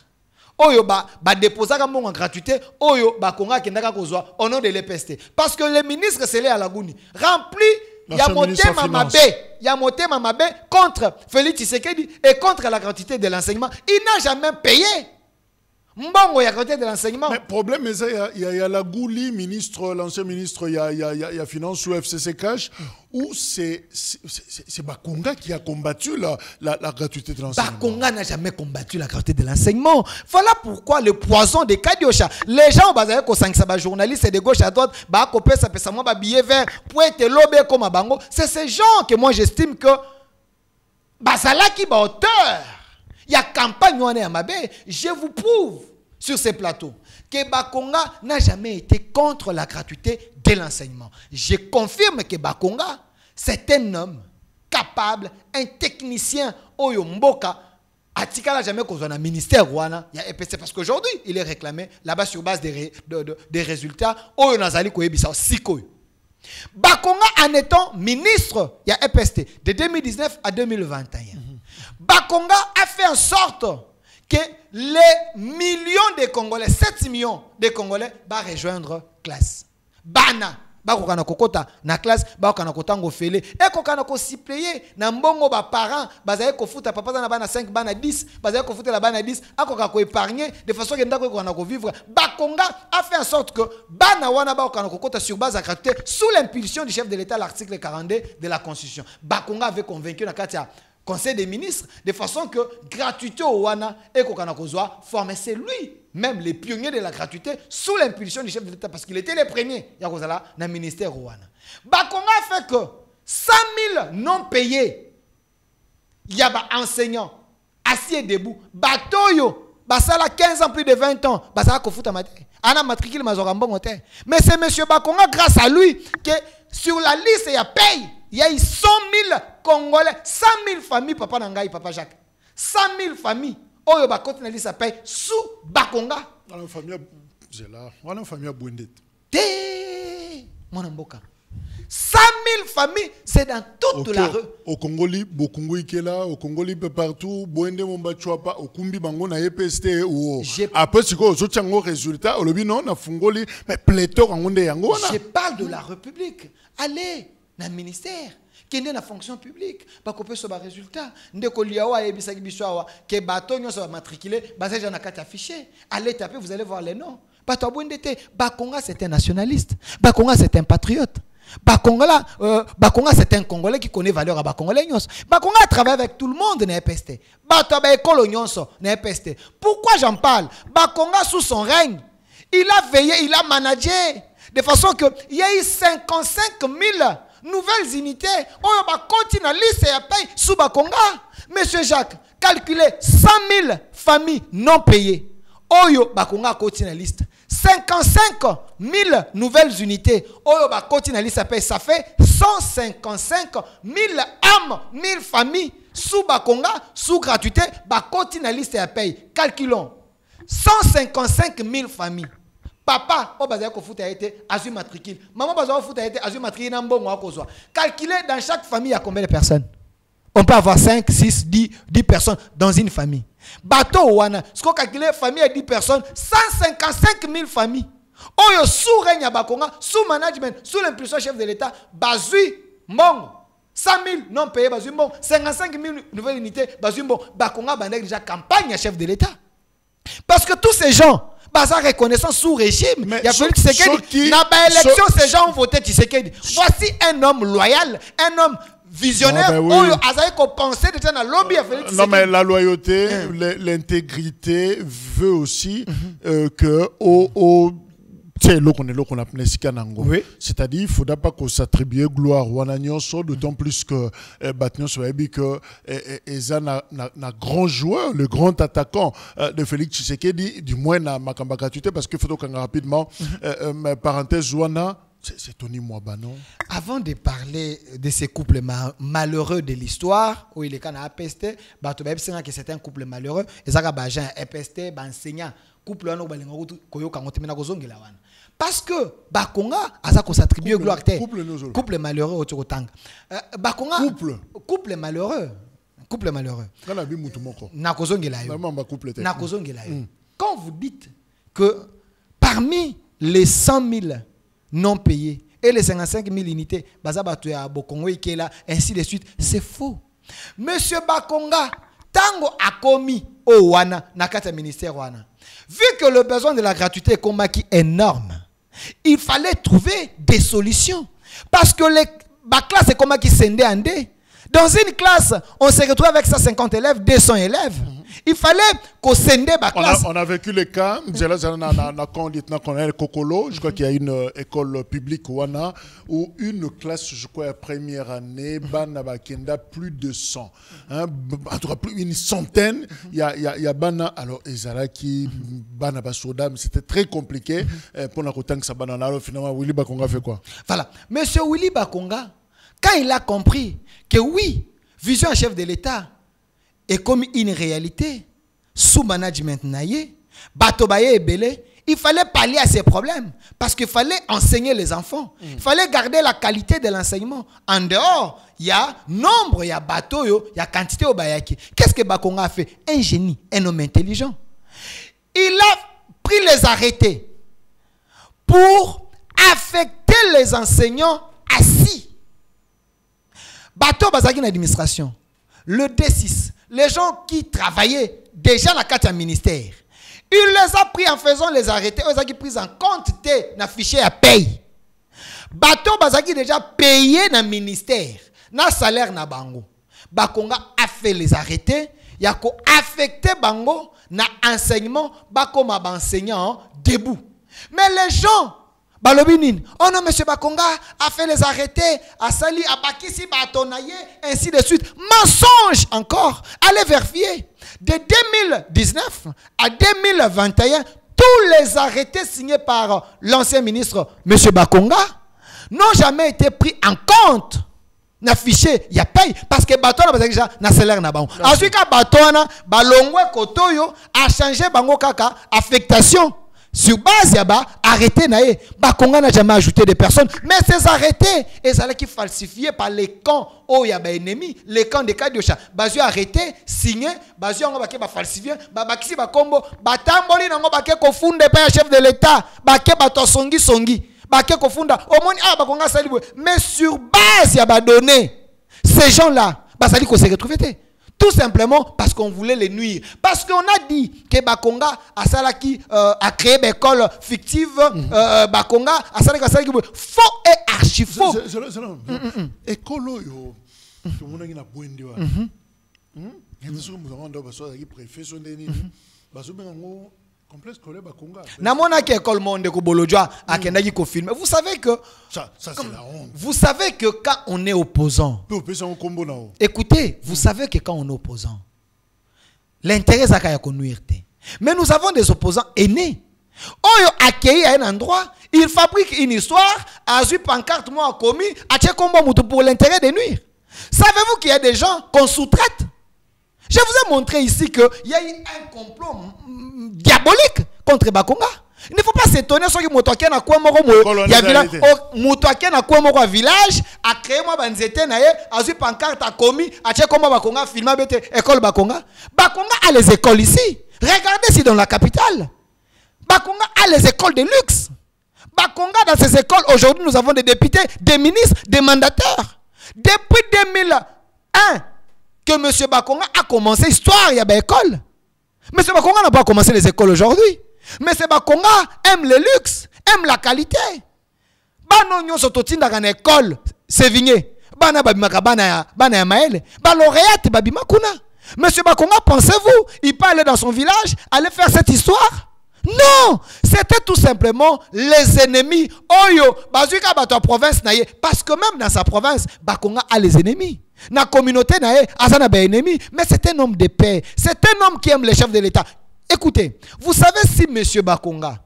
Oyo ba déposa comme en gratuité, Oyo Bakonga Kendaka Kozwa au nom de l'EPST. Parce que le ministre Sélé Alagouni remplit. Il y a monté Mamabé contre Félix Tshisekedi et contre la gratuité de l'enseignement. Il n'a jamais payé. Mbongo ya gratuité de l'enseignement. Mais le problème, il y a la Gouli, l'ancien ministre, il y a Finance ou FCC Cash, où c'est Bakonga qui a combattu la gratuité de l'enseignement. Bakonga n'a jamais combattu la gratuité de l'enseignement. Voilà pourquoi le poison des Kadiocha. Les gens, journalistes de gauche à droite, billet vert, pour être lobé comme à Bango. C'est ces gens que moi j'estime que Basalaki ba auteur. Il y a campagne à Mabé. Je vous prouve sur ces plateaux que Bakonga n'a jamais été contre la gratuité de l'enseignement. Je confirme que Bakonga, c'est un homme capable, un technicien, Oyo Mboka. Atika n'a jamais causé un ministère Rwanda. Il y a EPST parce qu'aujourd'hui, il est réclamé là-bas sur base des résultats. Oyo Nazali Koyebisa Sikoy. Bakonga en étant ministre, il y a EPST de 2019 à 2021. Bakonga a fait en sorte que les millions de Congolais, 7 millions de Congolais, vont rejoindre classe. Bana, bakokana kokota na classe, bakokana kotango fele, et kokana ko suppléer na mbongo ba parents, bazaye ko futa papa na bana 5, bana 10, bazaye ko futa la bana 10, akoka ko épargner de façon que ndako ko na ko vivre. Bakonga a fait en sorte que bana wana bakokana kokota sur base à gratuité sous l'impulsion du chef de l'État l'article 42 de la Constitution. Bakonga avait convaincu na katia Conseil des ministres, de façon que gratuité au Wana et Kokanakozwa former, c'est lui, même les pionniers de la gratuité, sous l'impulsion du chef de l'État, parce qu'il était les premiers, Yakozala, dans le ministère au Wana. Bakonga a fait que 100 000 non payés, il y a des enseignants assis et debout, Batoyo, Basala 15 ans, plus de 20 ans, Basala Kofuta Mate, Ana matricule Mazorambo Mote. Mais c'est M. Bakonga, grâce à lui, que sur la liste, il y a paye. Il y a eu 100 000 Congolais, 100 000 familles, papa Nangaï, papa Jacques. 100 000 familles. Oyo bakoti na liste paye sous Bakonga. On a famille Zela, on a famille Bouendet. Mon amboka. 100 000 familles, c'est dans toute la rue. Au Congoli, Bokungu Ikela, au Congoli partout, Bouende Mombachuapa, au Kumbi Bango na EPST ou après si quoi aux autres résultats, au lobby non, na Fungoli, mais pléthore en Onde Yango. Je parle de la République. Allez dans le ministère. Qui est dans la fonction publique, pas qu'on peut se faire résultat. Ndeko liawa et bisaki biswawa, que bateau nyo soit matriculé, basé dans la carte affichée. Allez taper, vous allez voir les noms. Bateau Bouendete, Bakonga c'est un nationaliste, Bakonga c'est un patriote. Bakonga c'est un Congolais qui connaît valeur à Bakongolais. Bakonga travaille avec tout le monde dans EPST. Bakonga école nyonso dans EPST. Pourquoi j'en parle? Bakonga sous son règne, il a veillé, il a managé de façon que il y a eu 55 000 nouvelles unités. On va continuer à liste et à payer sous Bakonga. Monsieur Jacques, calculez 100 000 familles non payées. Oyo Bakonga continue la liste. 55 000 nouvelles unités. Ça fait 155 000 âmes, 1000 familles. Sous Bakonga, sous gratuité, Bakoti na liste à paye. Calculons. 155 000 familles. Papa, au bazar ko fout a été azu matricule. Maman bazar fout a été azu matricule na mbongo akozwa. Calculez dans chaque famille il y a combien de personnes? On peut avoir 5, 6, 10 personnes dans une famille. Bateau wana, ce qu'on calcule famille à 10 personnes, 155 000 familles. Oyo sous règne à Bakonga, sous management, sous l'impulsion chef de l'État, bazui mbongo. 100 000 non payés, bazui mbongo. 55 000 nouvelles unités, bazui mbongo. Bakonga bandek déjà campagne à chef de l'État. Parce que tous ces gens, bazar reconnaissance sous régime, il y a Félix Tshisekedi. Dans l'élection, ces gens ont voté Tshisekedi. Voici un homme loyal, un homme visionnaire. Non, mais la loyauté, l'intégrité veut aussi que c'est-à-dire il ne faudra pas qu'on s'attribue gloire d'autant plus que Batnion soit que Eza n'a grand joueur, le grand attaquant de Félix Tshisekedi, du moins na Makambakatute, parce qu'il faut qu'on rapidement parenthèse Zouana. C'est Tony Mwabano. Avant de parler de ces couples malheureux de l'histoire, où il est quand à APST, que c'est un couple malheureux, et ça va APST, enseignant, couple parce que Bakonga a ça qu'on s'attribue gloire. Couple malheureux au Tchotang. Bakonga couple malheureux. Couple malheureux. Quand vous dites que parmi les 100 000 non payés et les 55 000 unités, ainsi de suite, c'est faux. Monsieur Bakonga, tango a commis au Wana, Nakata ministère Wana. Vu que le besoin de la gratuité est énorme, il fallait trouver des solutions. Parce que la classe est comme qui s'endait en dé. Dans une classe, on se retrouve avec 150 élèves, 200 élèves. Il fallait qu'on scinde la classe. On a vécu les cas. Je crois qu'il y a une école publique où une classe, je crois, première année, plus de 100. En tout cas, plus une centaine. Il y a Bana, alors Ezalaki, Bana Basodam, c'était très compliqué pour la que ça banana. Alors finalement, Willy Bakonga fait quoi? Voilà. Monsieur Willy Bakonga, quand il a compris que oui, vision chef de l'État est comme une réalité sous management naïe, Batobaye et Belé, il fallait pallier à ces problèmes parce qu'il fallait enseigner les enfants. Il fallait garder la qualité de l'enseignement. En dehors, il y a nombre, il y a bateau, il y a quantité au Bayaki. Qu'est-ce que Bakonga a fait? Un génie, un homme intelligent. Il a pris les arrêtés pour affecter les enseignants assis. Bateau Bazaki l'administration, le D6, les gens qui travaillaient déjà dans la carte ministère, il les a pris en faisant les arrêtés, ils ont pris en compte dans fichier à paye. Bateau Bazaki déjà payé dans le ministère, dans le salaire na bango. Bakonga a fait les arrêtés, il a affecté bango dans l'enseignement, bakoma enseignant debout. Mais les gens Balobinin, oh non, monsieur Bakonga a fait les arrêtés, a sali, a bakisi, a tonaillé, ainsi de suite. Mensonge encore. Allez vérifier. De 2019 à 2021, tous les arrêtés signés par l'ancien ministre, monsieur Bakonga, n'ont jamais été pris en compte. Na fichier, il y a paye parce que bateau na déjà na salaire na bango. Ensuite ka bateau na balongwe kotoyo a changé bango kaka affectation. Sur base, il y a arrêté, Bakonga n'a jamais ajouté des personnes. Mais ces arrêtés, et ça qui falsifié par les camps où il y a des ennemis, les camps de Kadiocha. Basu arrêté, signé, Basu on va falsifié, Bakisi Bakombo, Batamboli n'a pas kofunde pas chef de l'État, Baké Bato Songi, Baké Kofunda, au moins, Bakonga Salibou. Mais sur base, il y a donné. Ces gens-là, ça dit qu'on s'est retrouvé. Tout simplement parce qu'on voulait les nuire. Parce qu'on a dit que Bakonga a créé une école fictive. Bakonga a salaki faux et archi faux. École yo. Tout le monde a une boîte de. Complexe scolaire Bakonga. Namona qui école monde ko bolojwa akendaki ko filmer. Vous savez que ça c'est la honte. Vous savez que quand on est opposant. Écoutez, vous savez que quand on est opposant, l'intérêt ça kaya ko nuire. Mais nous avons des opposants aînés. Oyo accueilli à un endroit, il fabrique une histoire, a eu pancarte, moi, a commis, a tché combo pour l'intérêt de nuire. Savez-vous qu'il y a des gens qu'on sous-traite? Je vous ai montré ici qu'il y a eu un complot diabolique contre Bakonga. Il ne faut pas s'étonner sur que Motoaken a quoi un village, a créé moi banzete nae, a eu pancarte, a commis, a tché combo Bakonga, filmé école Bakonga. Bakonga a les écoles ici. Regardez si dans la capitale. Bakonga a les écoles de luxe. Bakonga, dans ces écoles, aujourd'hui, nous avons des députés, des ministres, des mandataires. Depuis 2001 que M. Bakonga a commencé l'histoire, il y a des écoles. M. Bakonga n'a pas commencé les écoles aujourd'hui. M. Bakonga aime le luxe, aime la qualité. Bano nyo sototinda dans école, c'est vigné. Bana babimaka bana ya maele. Ba lauréate babimakuna. M. Bakonga, pensez-vous, il peut aller dans son village, aller faire cette histoire? Non, c'était tout simplement les ennemis. Oyo, bazuka bato province naye, parce que même dans sa province, Bakonga a les ennemis. Dans la communauté naye, azana ba ennemi, mais c'est un homme de paix. C'est un homme qui aime les chefs de l'État. Écoutez, vous savez si M. Bakonga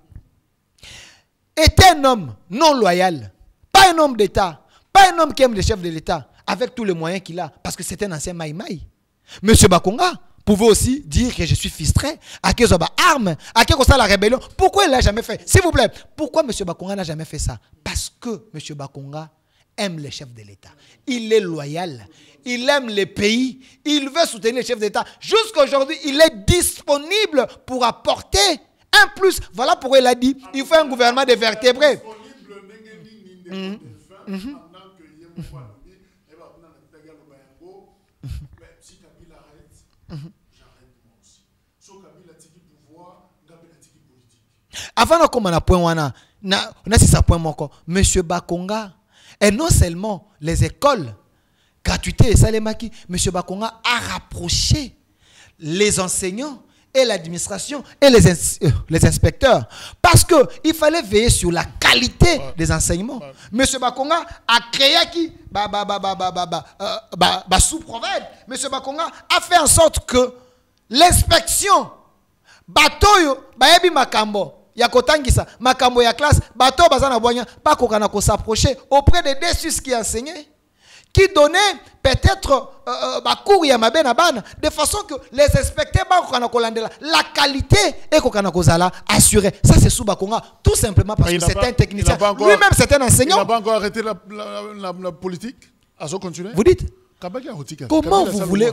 était un homme non loyal, pas un homme d'État, pas un homme qui aime les chefs de l'État, avec tous les moyens qu'il a, parce que c'est un ancien maïmaï. M. Bakonga pouvait aussi dire que je suis frustré, à qui ont armes, à qui ça la rébellion. Pourquoi il l'a jamais fait? S'il vous plaît, pourquoi M. Bakonga n'a jamais fait ça? Parce que M. Bakonga aime les chefs de l'État. Il est loyal, il aime les pays, il veut soutenir les chefs d'État. Jusqu'à aujourd'hui, il est disponible pour apporter un plus. Voilà pourquoi il a dit, il faut un gouvernement de vertébrés. Avant de commencer à point Monsieur Bakonga, et non seulement les écoles gratuités et Salemaki, Monsieur Bakonga a rapproché les enseignants et l'administration et les inspecteurs, parce qu'il fallait veiller sur la qualité des enseignements. Monsieur Bakonga a créé qui sous-province. Monsieur Bakonga a fait en sorte que l'inspection batoyo bayebi makambo ya kotangisa makambo ya classe bato bazana bonya pas kokana ko s'approcher auprès des déçus qui enseignaient, qui donnaient peut-être cours ya mabe na bana, de façon que les inspecteurs ba kokana kolandela la qualité et kokana kozala assurée. Ça c'est sous Bakonga, tout simplement parce que c'est un technicien, lui-même c'est un enseignant. Il n'a pas encore arrêté la politique. À ce continuer. Vous dites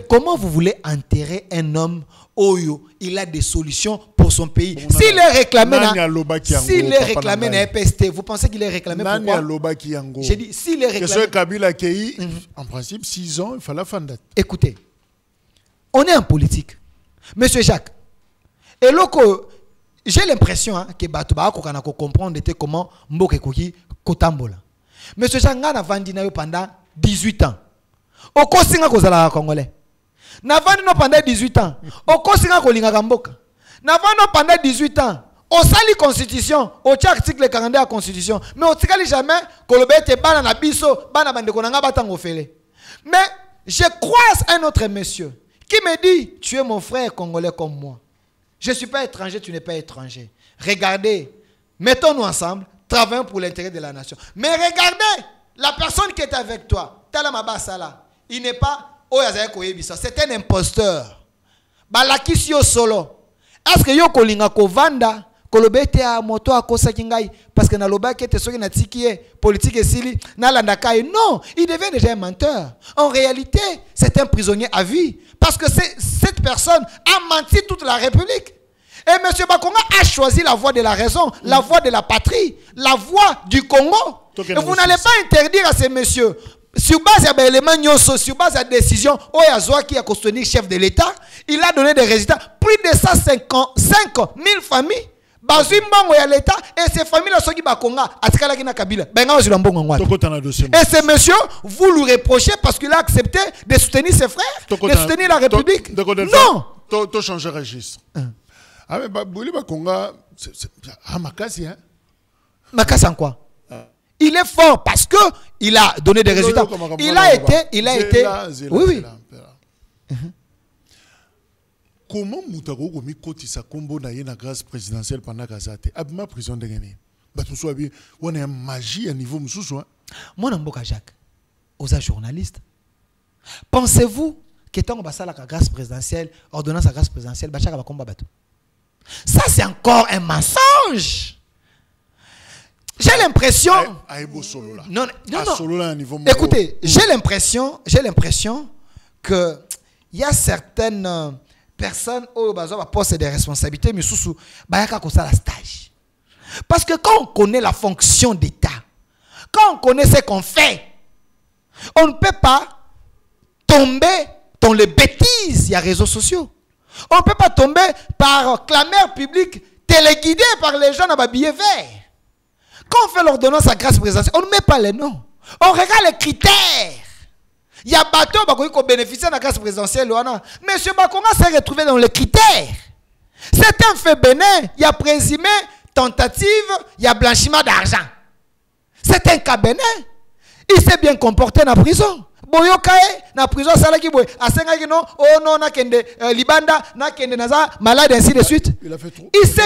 comment vous voulez enterrer un homme Oyo, il a des solutions pour son pays. S'il est réclamé à EPST, vous pensez qu'il est réclamé pourquoi? J'ai dit, s'il est réclamé... Kabila Kei, en principe, 6 ans, il fallait fonder. Écoutez, on est en politique. Monsieur Jacques, et loko, j'ai l'impression que Batouba ko comprendre comment Mboke Koki Kotambola. Monsieur Jacques a vendu pendant 18 ans. Au Kosinga Kozala Congolais. Navano pendant 18 ans. Au Kosinga Kolinga Gamboka. Navano pendant 18 ans. Au sali constitution. Au article 42 de la constitution. Mais au tikali jamais. Kolobete bana na biso. Bana bande konanga batango fele. Mais je croise un autre monsieur. Qui me dit, tu es mon frère congolais comme moi. Je ne suis pas étranger, tu n'es pas étranger. Regardez. Mettons-nous ensemble. Travaillons pour l'intérêt de la nation. Mais regardez. La personne qui est avec toi. Talamaba Sala. Il n'est pas... C'est un imposteur. Balakisi yo solo. Est-ce que yo kolinga ko vanda kolobete a moto akosa kingai parce que na loba kete soki na tikie politique esili na landakai? Non, il devient déjà un menteur. En réalité, c'est un prisonnier à vie parce que cette personne a menti toute la République. Et M. Bakonga a choisi la voie de la raison, la voie de la patrie, la voie du Congo. Et vous n'allez pas interdire à ces messieurs. Sur base d'éléments, sur base de décision, Oyazoa qui a construit chef de l'État, il a donné des résultats. Plus de 5 000 familles, Bazimbango ya l'État, et ces familles-là sont qui Bakonga, Atikala Kina Kabila. Et ces messieurs, vous lui reprochez parce qu'il a accepté de soutenir ses frères, de soutenir la République. Non! Tu changes de registre. Ah, mais Bakonga, c'est Makassi, hein? Makassi en quoi? Il est fort parce que il a donné des résultats. Il a été. Oui, oui. comment Moutago Gomi Kotisa Kombo na yena grâce présidentielle pendant Gazate Abima prison de Gagné. Batou bien, on a une magie à niveau Moussou. Moi, Namboka Jacques, aux journalistes, pensez-vous que tant que la grâce présidentielle, ordonnance à grâce présidentielle, Bachaka va combattre bateau. Ça, c'est encore un mensonge. J'ai l'impression. Non. Écoutez, j'ai l'impression que il y a certaines personnes au bazar poste des responsabilités, mais sous bayaka ko la stage. Parce que quand on connaît la fonction d'État, quand on connaît ce qu'on fait, on ne peut pas tomber dans les bêtises, il y a réseaux sociaux. On ne peut pas tomber par clameur publique téléguidé par les gens à billets verts. Quand on fait l'ordonnance à grâce présidentielle, on ne met pas les noms. On regarde les critères. Il y a bateau qui bénéficie de la grâce présidentielle. Monsieur Bakonga s'est retrouvé dans les critères. C'est un fait bénin. Il y a présumé tentative, il y a blanchiment d'argent. C'est un cas bénin. Il s'est bien comporté dans la prison. Boyokae na prison salaki boy asenga kino oh non na kende libanda na kende naza malade ainsi de suite. Il a fait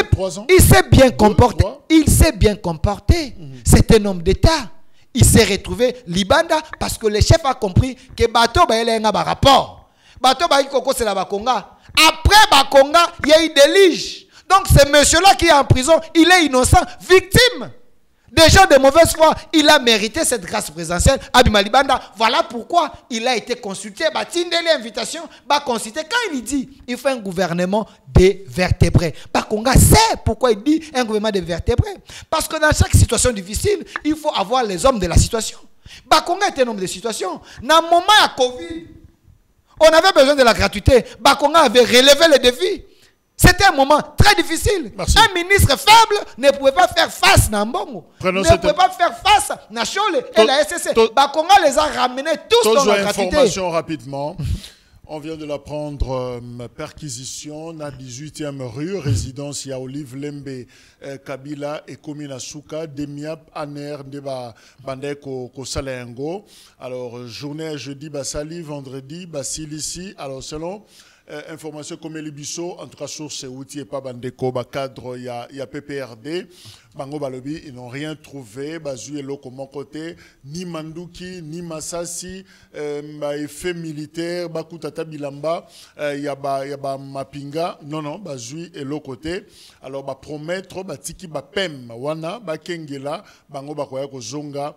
3 ans. Il s'est bien comporté. Il s'est bien comporté. C'est un homme d'État. Il s'est retrouvé libanda parce que le chef a compris que bateau ba ele nga ba rapport. Bateau ba koko c'est la Bakonga. Après Bakonga, il y a eu délige. Donc ce monsieur là qui est en prison, il est innocent, victime. Des gens de mauvaise foi, il a mérité cette grâce présidentielle. Abima Libanda, voilà pourquoi il a été consulté. L'invitation, consulté. Quand il dit il faut un gouvernement des vertébrés, Bakonga sait pourquoi il dit un gouvernement des vertébrés. Parce que dans chaque situation difficile, il faut avoir les hommes de la situation. Bakonga était un homme de situation. Dans le moment de Covid, on avait besoin de la gratuité. Bakonga avait relevé les défis. C'était un moment très difficile. Merci. Un ministre faible ne pouvait pas faire face à Mbongo. Ne pouvait pas faire face à Chole et la SCC. Bakonga les a ramenés tous dans la gratuité. Information rapidement. On vient de l'apprendre, perquisition, na 18e rue, résidence ya Olive Lembe, Kabila et Komina Souka, Demiap, Aner, Deba, Bandeko, Kosalengo. Alors, journée jeudi, Basali, vendredi, Basilisi. Alors, selon information comme Elibiso, en tout cas, source outils et pas Bandeko, cadre, il y a PPRD. Bango Balobi, ils n'ont rien trouvé. Bazui Elo comme côté, ni Manduki, ni Masasi, effet militaire, Bakutata Bilamba, y a Mapinga. Non, Bazui Elo côté. Alors, promettre, Tiki Pem, Wana, Bakengela, Bango Bakoya Zonga,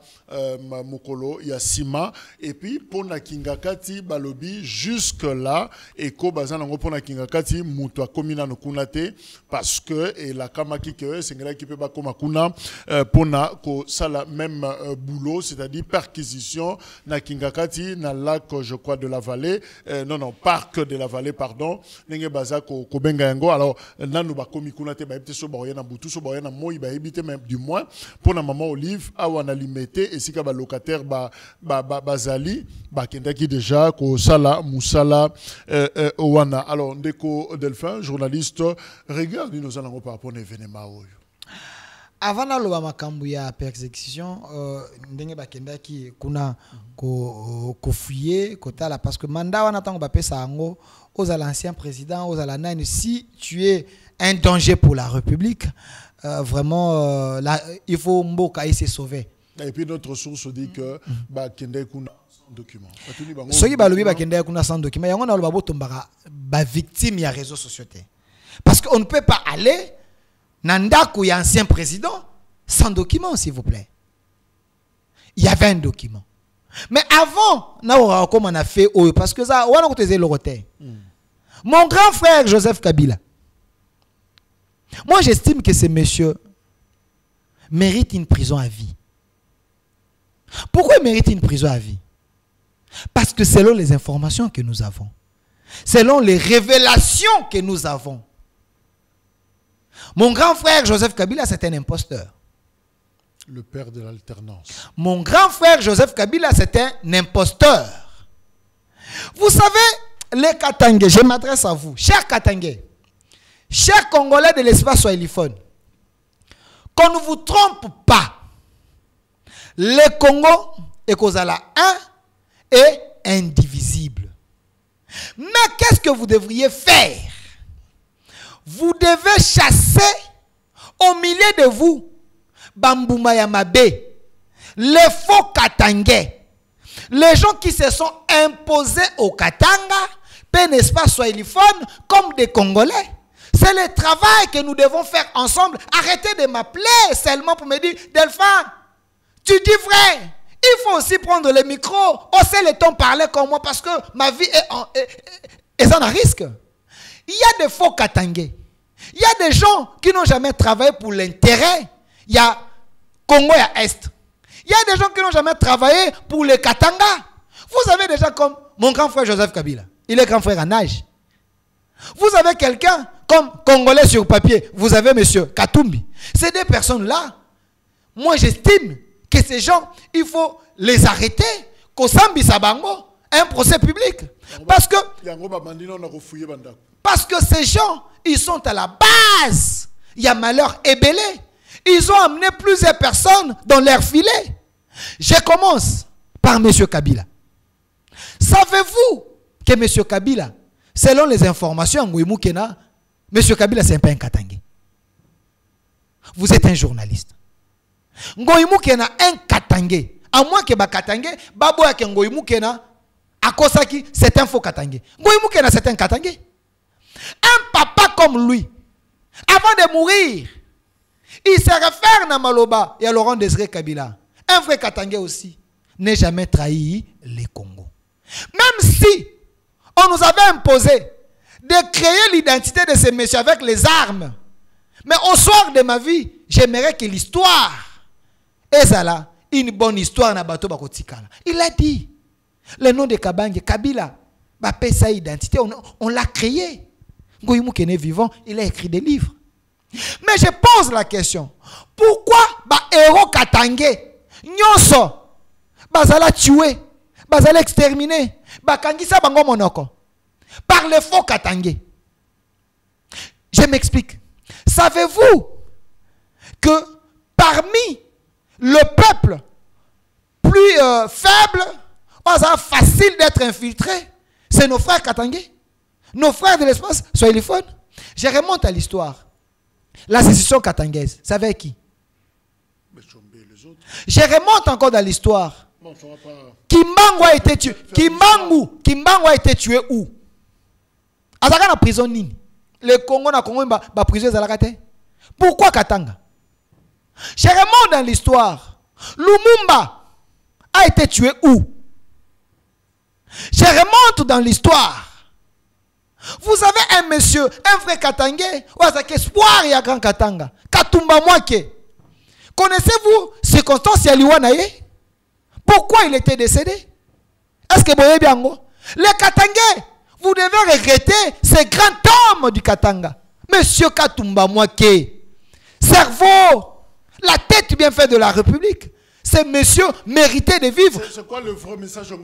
Mukolo, y a Sima. Et puis, Pona Kingakati, Balobi, jusque-là, et Ko Bazanango Pona Kingakati, Moutoua Komina no Kunate, parce que, et la Kamaki que c'est un qui peut pas Makuna pona ko sala même boulot, c'est-à-dire perquisition na Kingakati na lac, je crois, de la vallée, parc de la vallée, pardon, nenge baza ko benga yango. Alors nanu ba komi kuna te ba ebite so ba yana butu so ba yana moi ba ebite même du moins pona maman Olive awana limité et sika ba locataire bazali ba kendaki déjà ko sala musala owana. Alors ndeko Delphin, journaliste, regarde nous allons par rapport à l'événement. Avant la makambu ya persécution, ndenge bakendaki kuna ko fouiller kotala parce que mandat wana tango ba pesa ango aux l'ancien président, aux la nine, si tu es un danger pour la République, vraiment là, il faut mboka se sauver. Et puis notre source dit que bakende kuna sans document. Soki balobi bakende kuna sans document, yango na loba tombaka ba victime ya réseaux sociaux. Parce qu'on ne peut pas aller Nandakou, il y a un ancien président, sans document, s'il vous plaît. Il y avait un document. Mais avant, comme on a fait, parce que ça, on a côté le roté. Mon grand frère Joseph Kabila, moi j'estime que ce monsieur mérite une prison à vie. Pourquoi il mérite une prison à vie? Parce que selon les informations que nous avons, selon les révélations que nous avons, mon grand frère Joseph Kabila, c'est un imposteur. Le père de l'alternance. Mon grand frère Joseph Kabila, c'est un imposteur. Vous savez, les Katangais, je m'adresse à vous, chers Katangais, chers Congolais de l'espace swahiliphone, qu'on ne vous trompe pas, le Congo est Kozala un et indivisible. Mais qu'est-ce que vous devriez faire vous devez chasser au milieu de vous Bambouma Yamabe, les faux Katangais, les gens qui se sont imposés au Katanga, n'est-ce pas, soiliphone, comme des Congolais. C'est le travail que nous devons faire ensemble. Arrêtez de m'appeler seulement pour me dire, Delphin, tu dis vrai. Il faut aussi prendre le micro, hausser le ton, parler comme moi, parce que ma vie est en risque. Il y a des faux Katangais. Il y a des gens qui n'ont jamais travaillé pour l'intérêt. Il y a Congo, il y a Est. Il y a des gens qui n'ont jamais travaillé pour le Katanga. Vous avez des gens comme mon grand frère Joseph Kabila. Il est grand frère en âge. Vous avez quelqu'un comme Congolais sur papier. Vous avez M. Katumbi. Ces deux personnes-là, moi j'estime que ces gens, il faut les arrêter. Un procès public. Parce que ces gens, ils sont à la base. Il y a malheur ébélé. Ils ont amené plusieurs personnes dans leur filet. Je commence par M. Kabila. Savez-vous que M. Kabila, selon les informations, M. Kabila, c'est pas un Katangé. Vous êtes un journaliste. Ngoïmou Kena un Katangé. À moins que Katangé, Baboya ke Ngoïmou Kena, Akosaki, c'est un faux Katangé. Ngoïmou Kena, c'est un Katangé. Un papa comme lui, avant de mourir, il se réfère à Maloba et à Laurent Désiré Kabila. Un vrai Katangé aussi n'est jamais trahi les Congo. Même si on nous avait imposé de créer l'identité de ces messieurs avec les armes, mais au soir de ma vie, j'aimerais que l'histoire est là, une bonne histoire na bato bakotikala. Il a dit, le nom de Kabange, Kabila, sa identité, on l'a créé. Ngoïmou Kene vivant, il a écrit des livres. Mais je pose la question, pourquoi héros Katangé, Nyonso, bazala tué, bazala exterminé, bakangisa bango monoko, par les faux Katangé? Je m'explique. Savez-vous que parmi le peuple plus faible, facile d'être infiltré, c'est nos frères Katangé, nos frères de l'espace soiliphone? Je remonte à l'histoire. La sécession katangaise, c'est avec qui? Je remonte encore dans l'histoire. Kimbangu a été tué. Kimbangu a été tué où? Azaka na prison nini? Le Congo na Congo ba prison zalakate. Pourquoi Katanga? Je remonte dans l'histoire. Lumumba a été tué où? Je remonte dans l'histoire. Vous avez un monsieur, un vrai Katangé, ou avec espoir et à grand Katanga. Katumba Mwake. Connaissez-vous circonstances Yaliwanaye? Pourquoi il était décédé? Est-ce que vous bien? Les Katangé, vous devez regretter ces grands hommes du Katanga. Monsieur Katumba Mwake. Cerveau, la tête bien faite de la République. Ces messieurs méritaient de vivre. C'est quoi le vrai message?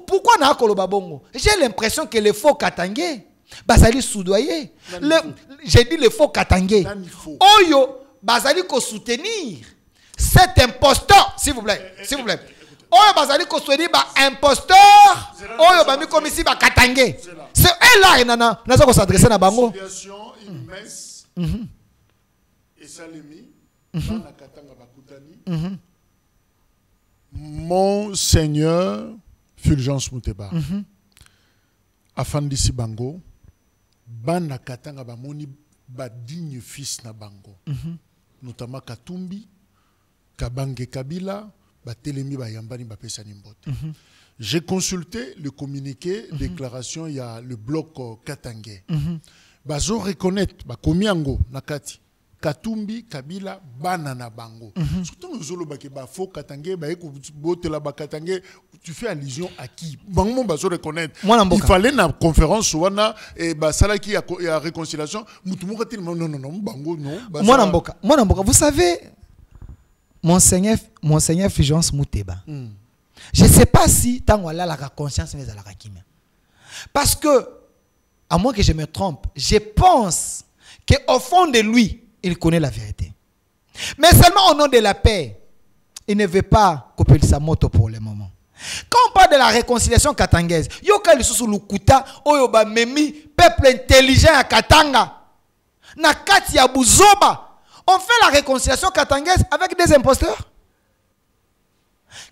Pourquoi n'a pas bongo? J'ai l'impression que les faux Katangé, bazali soudoyer. J'ai dit les faux Katangé. Oyo, bazali ko soutenir cet imposteur, s'il vous plaît, s'il vous plaît. Oyo bazali ko soutenir ba imposteur. Oyo bami comme ici ba Katangé. C'est eux là, nana, nasa ko s'adresser na bango. Une messe. Et ça l'emi. Monseigneur Fulgence Mouteba, afandisi bango, bana katanga bamoni badigne fils na bango, notamment Katumbi, Kabange Kabila, batelemi bayambani bapesani mbote. J'ai consulté le communiqué, déclaration, il y a le bloc Katangé. Bazo reconnaître, bakomiango nakati. Katumbi, Kabila, banana bango. Surtout nous zolo ba faux Katangé, ba eko bote la ba Katangé, tu fais allusion à qui? Bango ba zo reconnaître. Il fallait na conférence wana et ba sala qui a réconciliation, mutu mo katil non bango non. Moi Namboka, vous savez Monseigneur Fulgence Mouteba. Je ne sais pas si tant voilà la conscience mais à la rakimia. Parce que à moins que je me trompe, je pense que au fond de lui il connaît la vérité. Mais seulement au nom de la paix, il ne veut pas couper sa moto pour le moment. Quand on parle de la réconciliation katangaise, yoka lisusu lukuta oyo ba memi pe peuple intelligent à Katanga. Na kati ya Buzoba. On fait la réconciliation katangaise avec des imposteurs.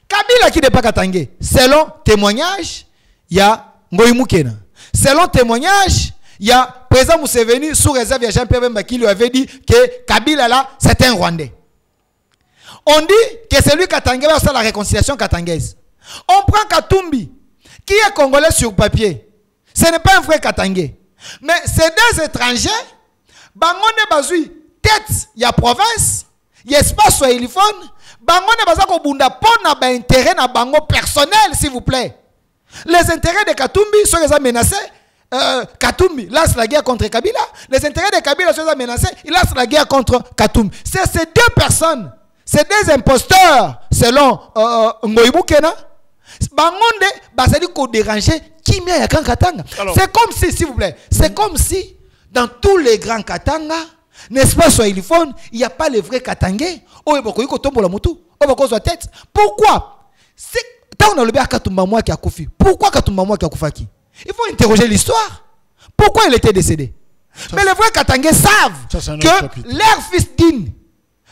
Kabila qui n'est pas katangé. Selon témoignage, il y a Ngoï Moukena. Selon témoignage, il y a président Museveni sous réserve, il y a Jean-Pierre Bemba qui lui avait dit que Kabila là, c'est un Rwandais. On dit que c'est lui Katangé va faire la réconciliation katangaise. On prend Katumbi, qui est congolais sur papier. Ce n'est pas un vrai Katangé. Mais c'est des étrangers. Bangonde Bazui, tête, il y a province, il y a espace sur téléphone. Bangonde Bazako Bunda pona ba intérêt na bango personnel, s'il vous plaît. Les intérêts de Katumbi sont menacés. Katumbi lance la guerre contre Kabila. Les intérêts de Kabila sont menacés. Il lance la guerre contre Katumbi. C'est ces deux personnes. C'est des imposteurs, selon Ngoïbou Kena. Bangonde, basadi ko déranger qui m'a ya kan Katanga. C'est comme si, s'il vous plaît, c'est comme si dans tous les grands Katanga, n'est-ce pas, sur téléphone, il n'y a pas les vrais Katangais. Oh, il faut tomber la moto. Oh, il faut tête. Pourquoi? Tant on a le bien Katumba moi qui a Koufi. Pourquoi Katumba moi qui a Koufaki? Il faut interroger l'histoire. Pourquoi il était décédé? Mais les vrais Katangais savent que leur fils Dine,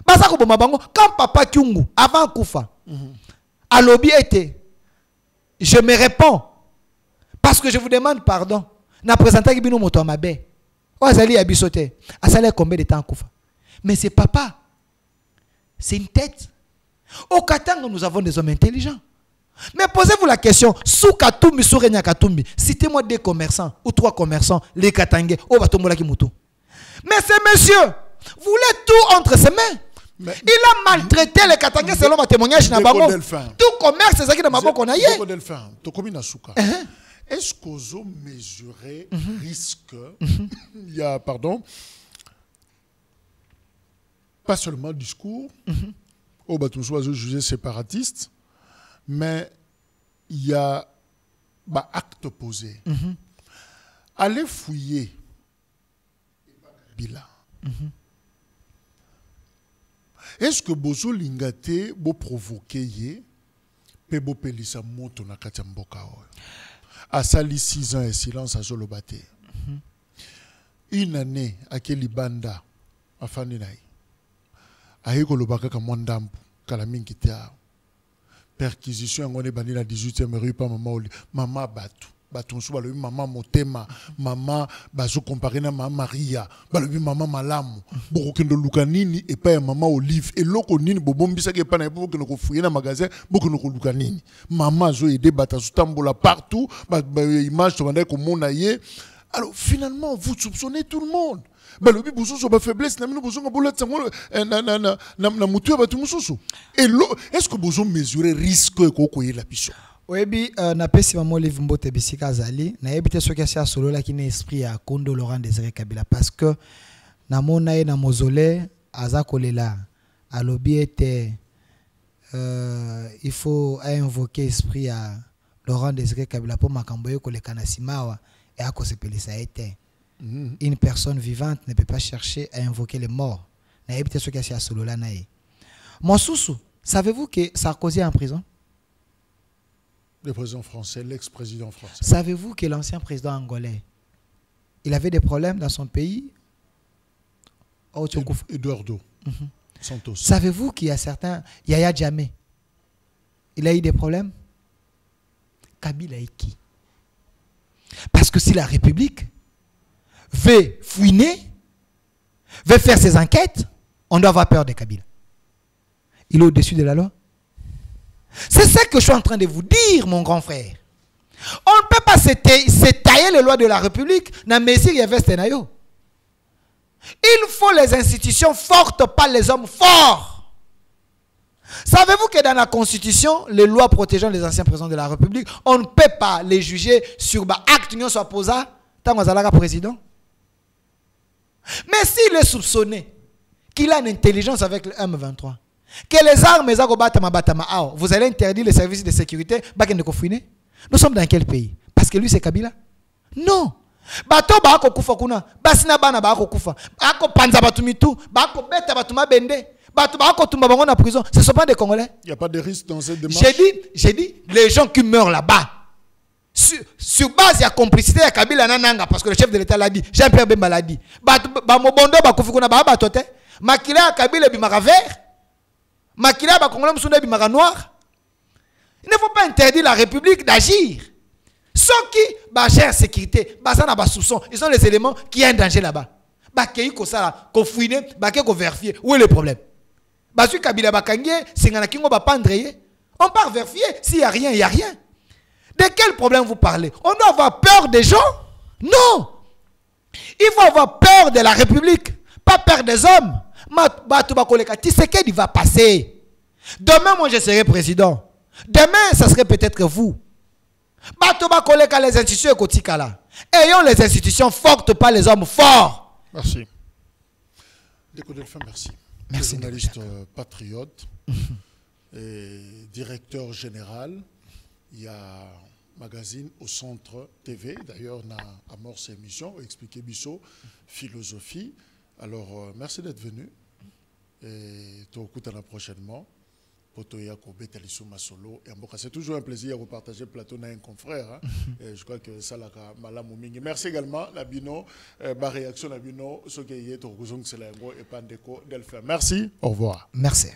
quand papa Kyungu, avant Koufa, à l'objet était, je me réponds, parce que je vous demande pardon, n'a présenté Kibino Moto Amabe. Oh, Azali a bisoté. Azali a combien de temps Koufa? Mais c'est papa. C'est une tête. Au Katanga, nous avons des hommes intelligents. Mais posez-vous la question, sous Katumbi, sous Renya Katumbi, citez-moi 2 commerçants ou 3 commerçants, les Katangais, au Batombola Kimutu. Mais ce monsieur voulait tout entre ses mains. Mais il a maltraité les Katangais selon ma témoignage. Tout commerce, c'est ça qui n'a pas qu'on a eu. Est-ce qu'on a mesuré risque? Il y a, pardon, pas seulement discours, au Batumsois jugé séparatiste, mais il y a acte posé. Allez fouiller Bila. Est-ce que Bozo Lingate bo provoqué yé pe bo pelisa moto na katamboka o? À sali 6 ans et silence à Zolobate. Une année à Kelibanda à Faninai. A Ekolobaka Kamondambu Kalaminkitea. Perquisition on est banni la 18e rue par maman Batu. Batonso balobi maman Motema, maman bazo comparé na maman Maria, balobi maman Malamu, bokendo lukanini et pas maman Olive et loko nini bobombisa ke pa na pour que nous fouiller na magasin, bokendo lukanini. Maman zo aider batasu tambola partout, image to banda ko monaye. Alors finalement vous soupçonnez tout le monde. Balobi bozo so ba faiblesse na mino bozo ngabola tsango na mutu ba tumususu. Et est-ce que bozo mesurer risque ko koyela biso? Oui, na pesi maman Olive Mbote Bisika Azali, na yebite soki asia solo la kine esprit à Kondo Laurent Désiré Kabila parce que na mona na mozole aza kolela alobi était il faut invoquer esprit à Laurent Désiré Kabila pour makambo yo koleka na simawa et à kosepelisa été. Une personne vivante ne peut pas chercher à invoquer les morts. Na yebite soki asia solo la nae. Mon sousou, savez-vous que Sarkozy est en prison? Le président français, l'ex-président français. Savez-vous que l'ancien président angolais, il avait des problèmes dans son pays? Eduardo Santos. Savez-vous qu'il y a certains, Yaya Jammeh, il a eu des problèmes? Kabila est qui? Parce que si la République veut fouiner, veut faire ses enquêtes, on doit avoir peur de Kabila. Il est au-dessus de la loi. C'est ça que je suis en train de vous dire, mon grand frère. On ne peut pas se tailler les lois de la République. Il faut les institutions fortes, pas les hommes forts. Savez-vous que dans la Constitution, les lois protégeant les anciens présidents de la République, on ne peut pas les juger sur acte qui soit posé tant qu'on a président. Mais s'il est soupçonné qu'il a une intelligence avec le M23, que les armes, vous allez interdire les services de sécurité, nous sommes dans quel pays? Parce que lui c'est Kabila? Non. Bato bako kufa kuna, basina bana bako kufa, bako panza batumitu, bako beta batuma bende, bato bako tumba bango na prison. Ce ne sont pas des Congolais. Il n'y a pas de risque dans cette démarche. J'ai dit, les gens qui meurent là-bas, sur base de la complicité de Kabila Nananga, parce que le chef de l'État l'a dit, Jean-Pierre Bemba l'a dit. Mobondo bakufiko na ba tote. Makila Kabila bimara vert. Makila ba Congolais msunda bimara noir. Il ne faut pas interdire la République d'agir. Ceux qui ba cher sécurité, ba ça na ba soupçon, ils sont les éléments qui ont un danger là-bas. Ba kei ko sala, ko fouiner, ba ke ko vérifier. Où est le problème? Ba su Kabila bakangé, singana kingo ba pandreye. On part vérifier, s'il y a rien, il y a rien. De quel problème vous parlez? On doit avoir peur des gens? Non. Il faut avoir peur de la République, pas peur des hommes. Tshisekedi va passer. Demain, moi, je serai président. Demain, ça serait peut-être vous. Les institutions ayons les institutions fortes, pas les hommes forts. Merci. Déco Delphin, merci. Merci. Journaliste patriote et directeur général. Il y a magazine au Centre TV. D'ailleurs, on a amorcé l'émission, expliqué Bissot, philosophie. Alors, merci d'être venu. Et tu écoutes prochainement. C'est toujours un plaisir de partager le plateau avec un confrère. Et je crois que ça l'a malamou mingi. Merci également, Labino, ma réaction Labino, ce qui est au Delphin. Merci, au revoir. Merci.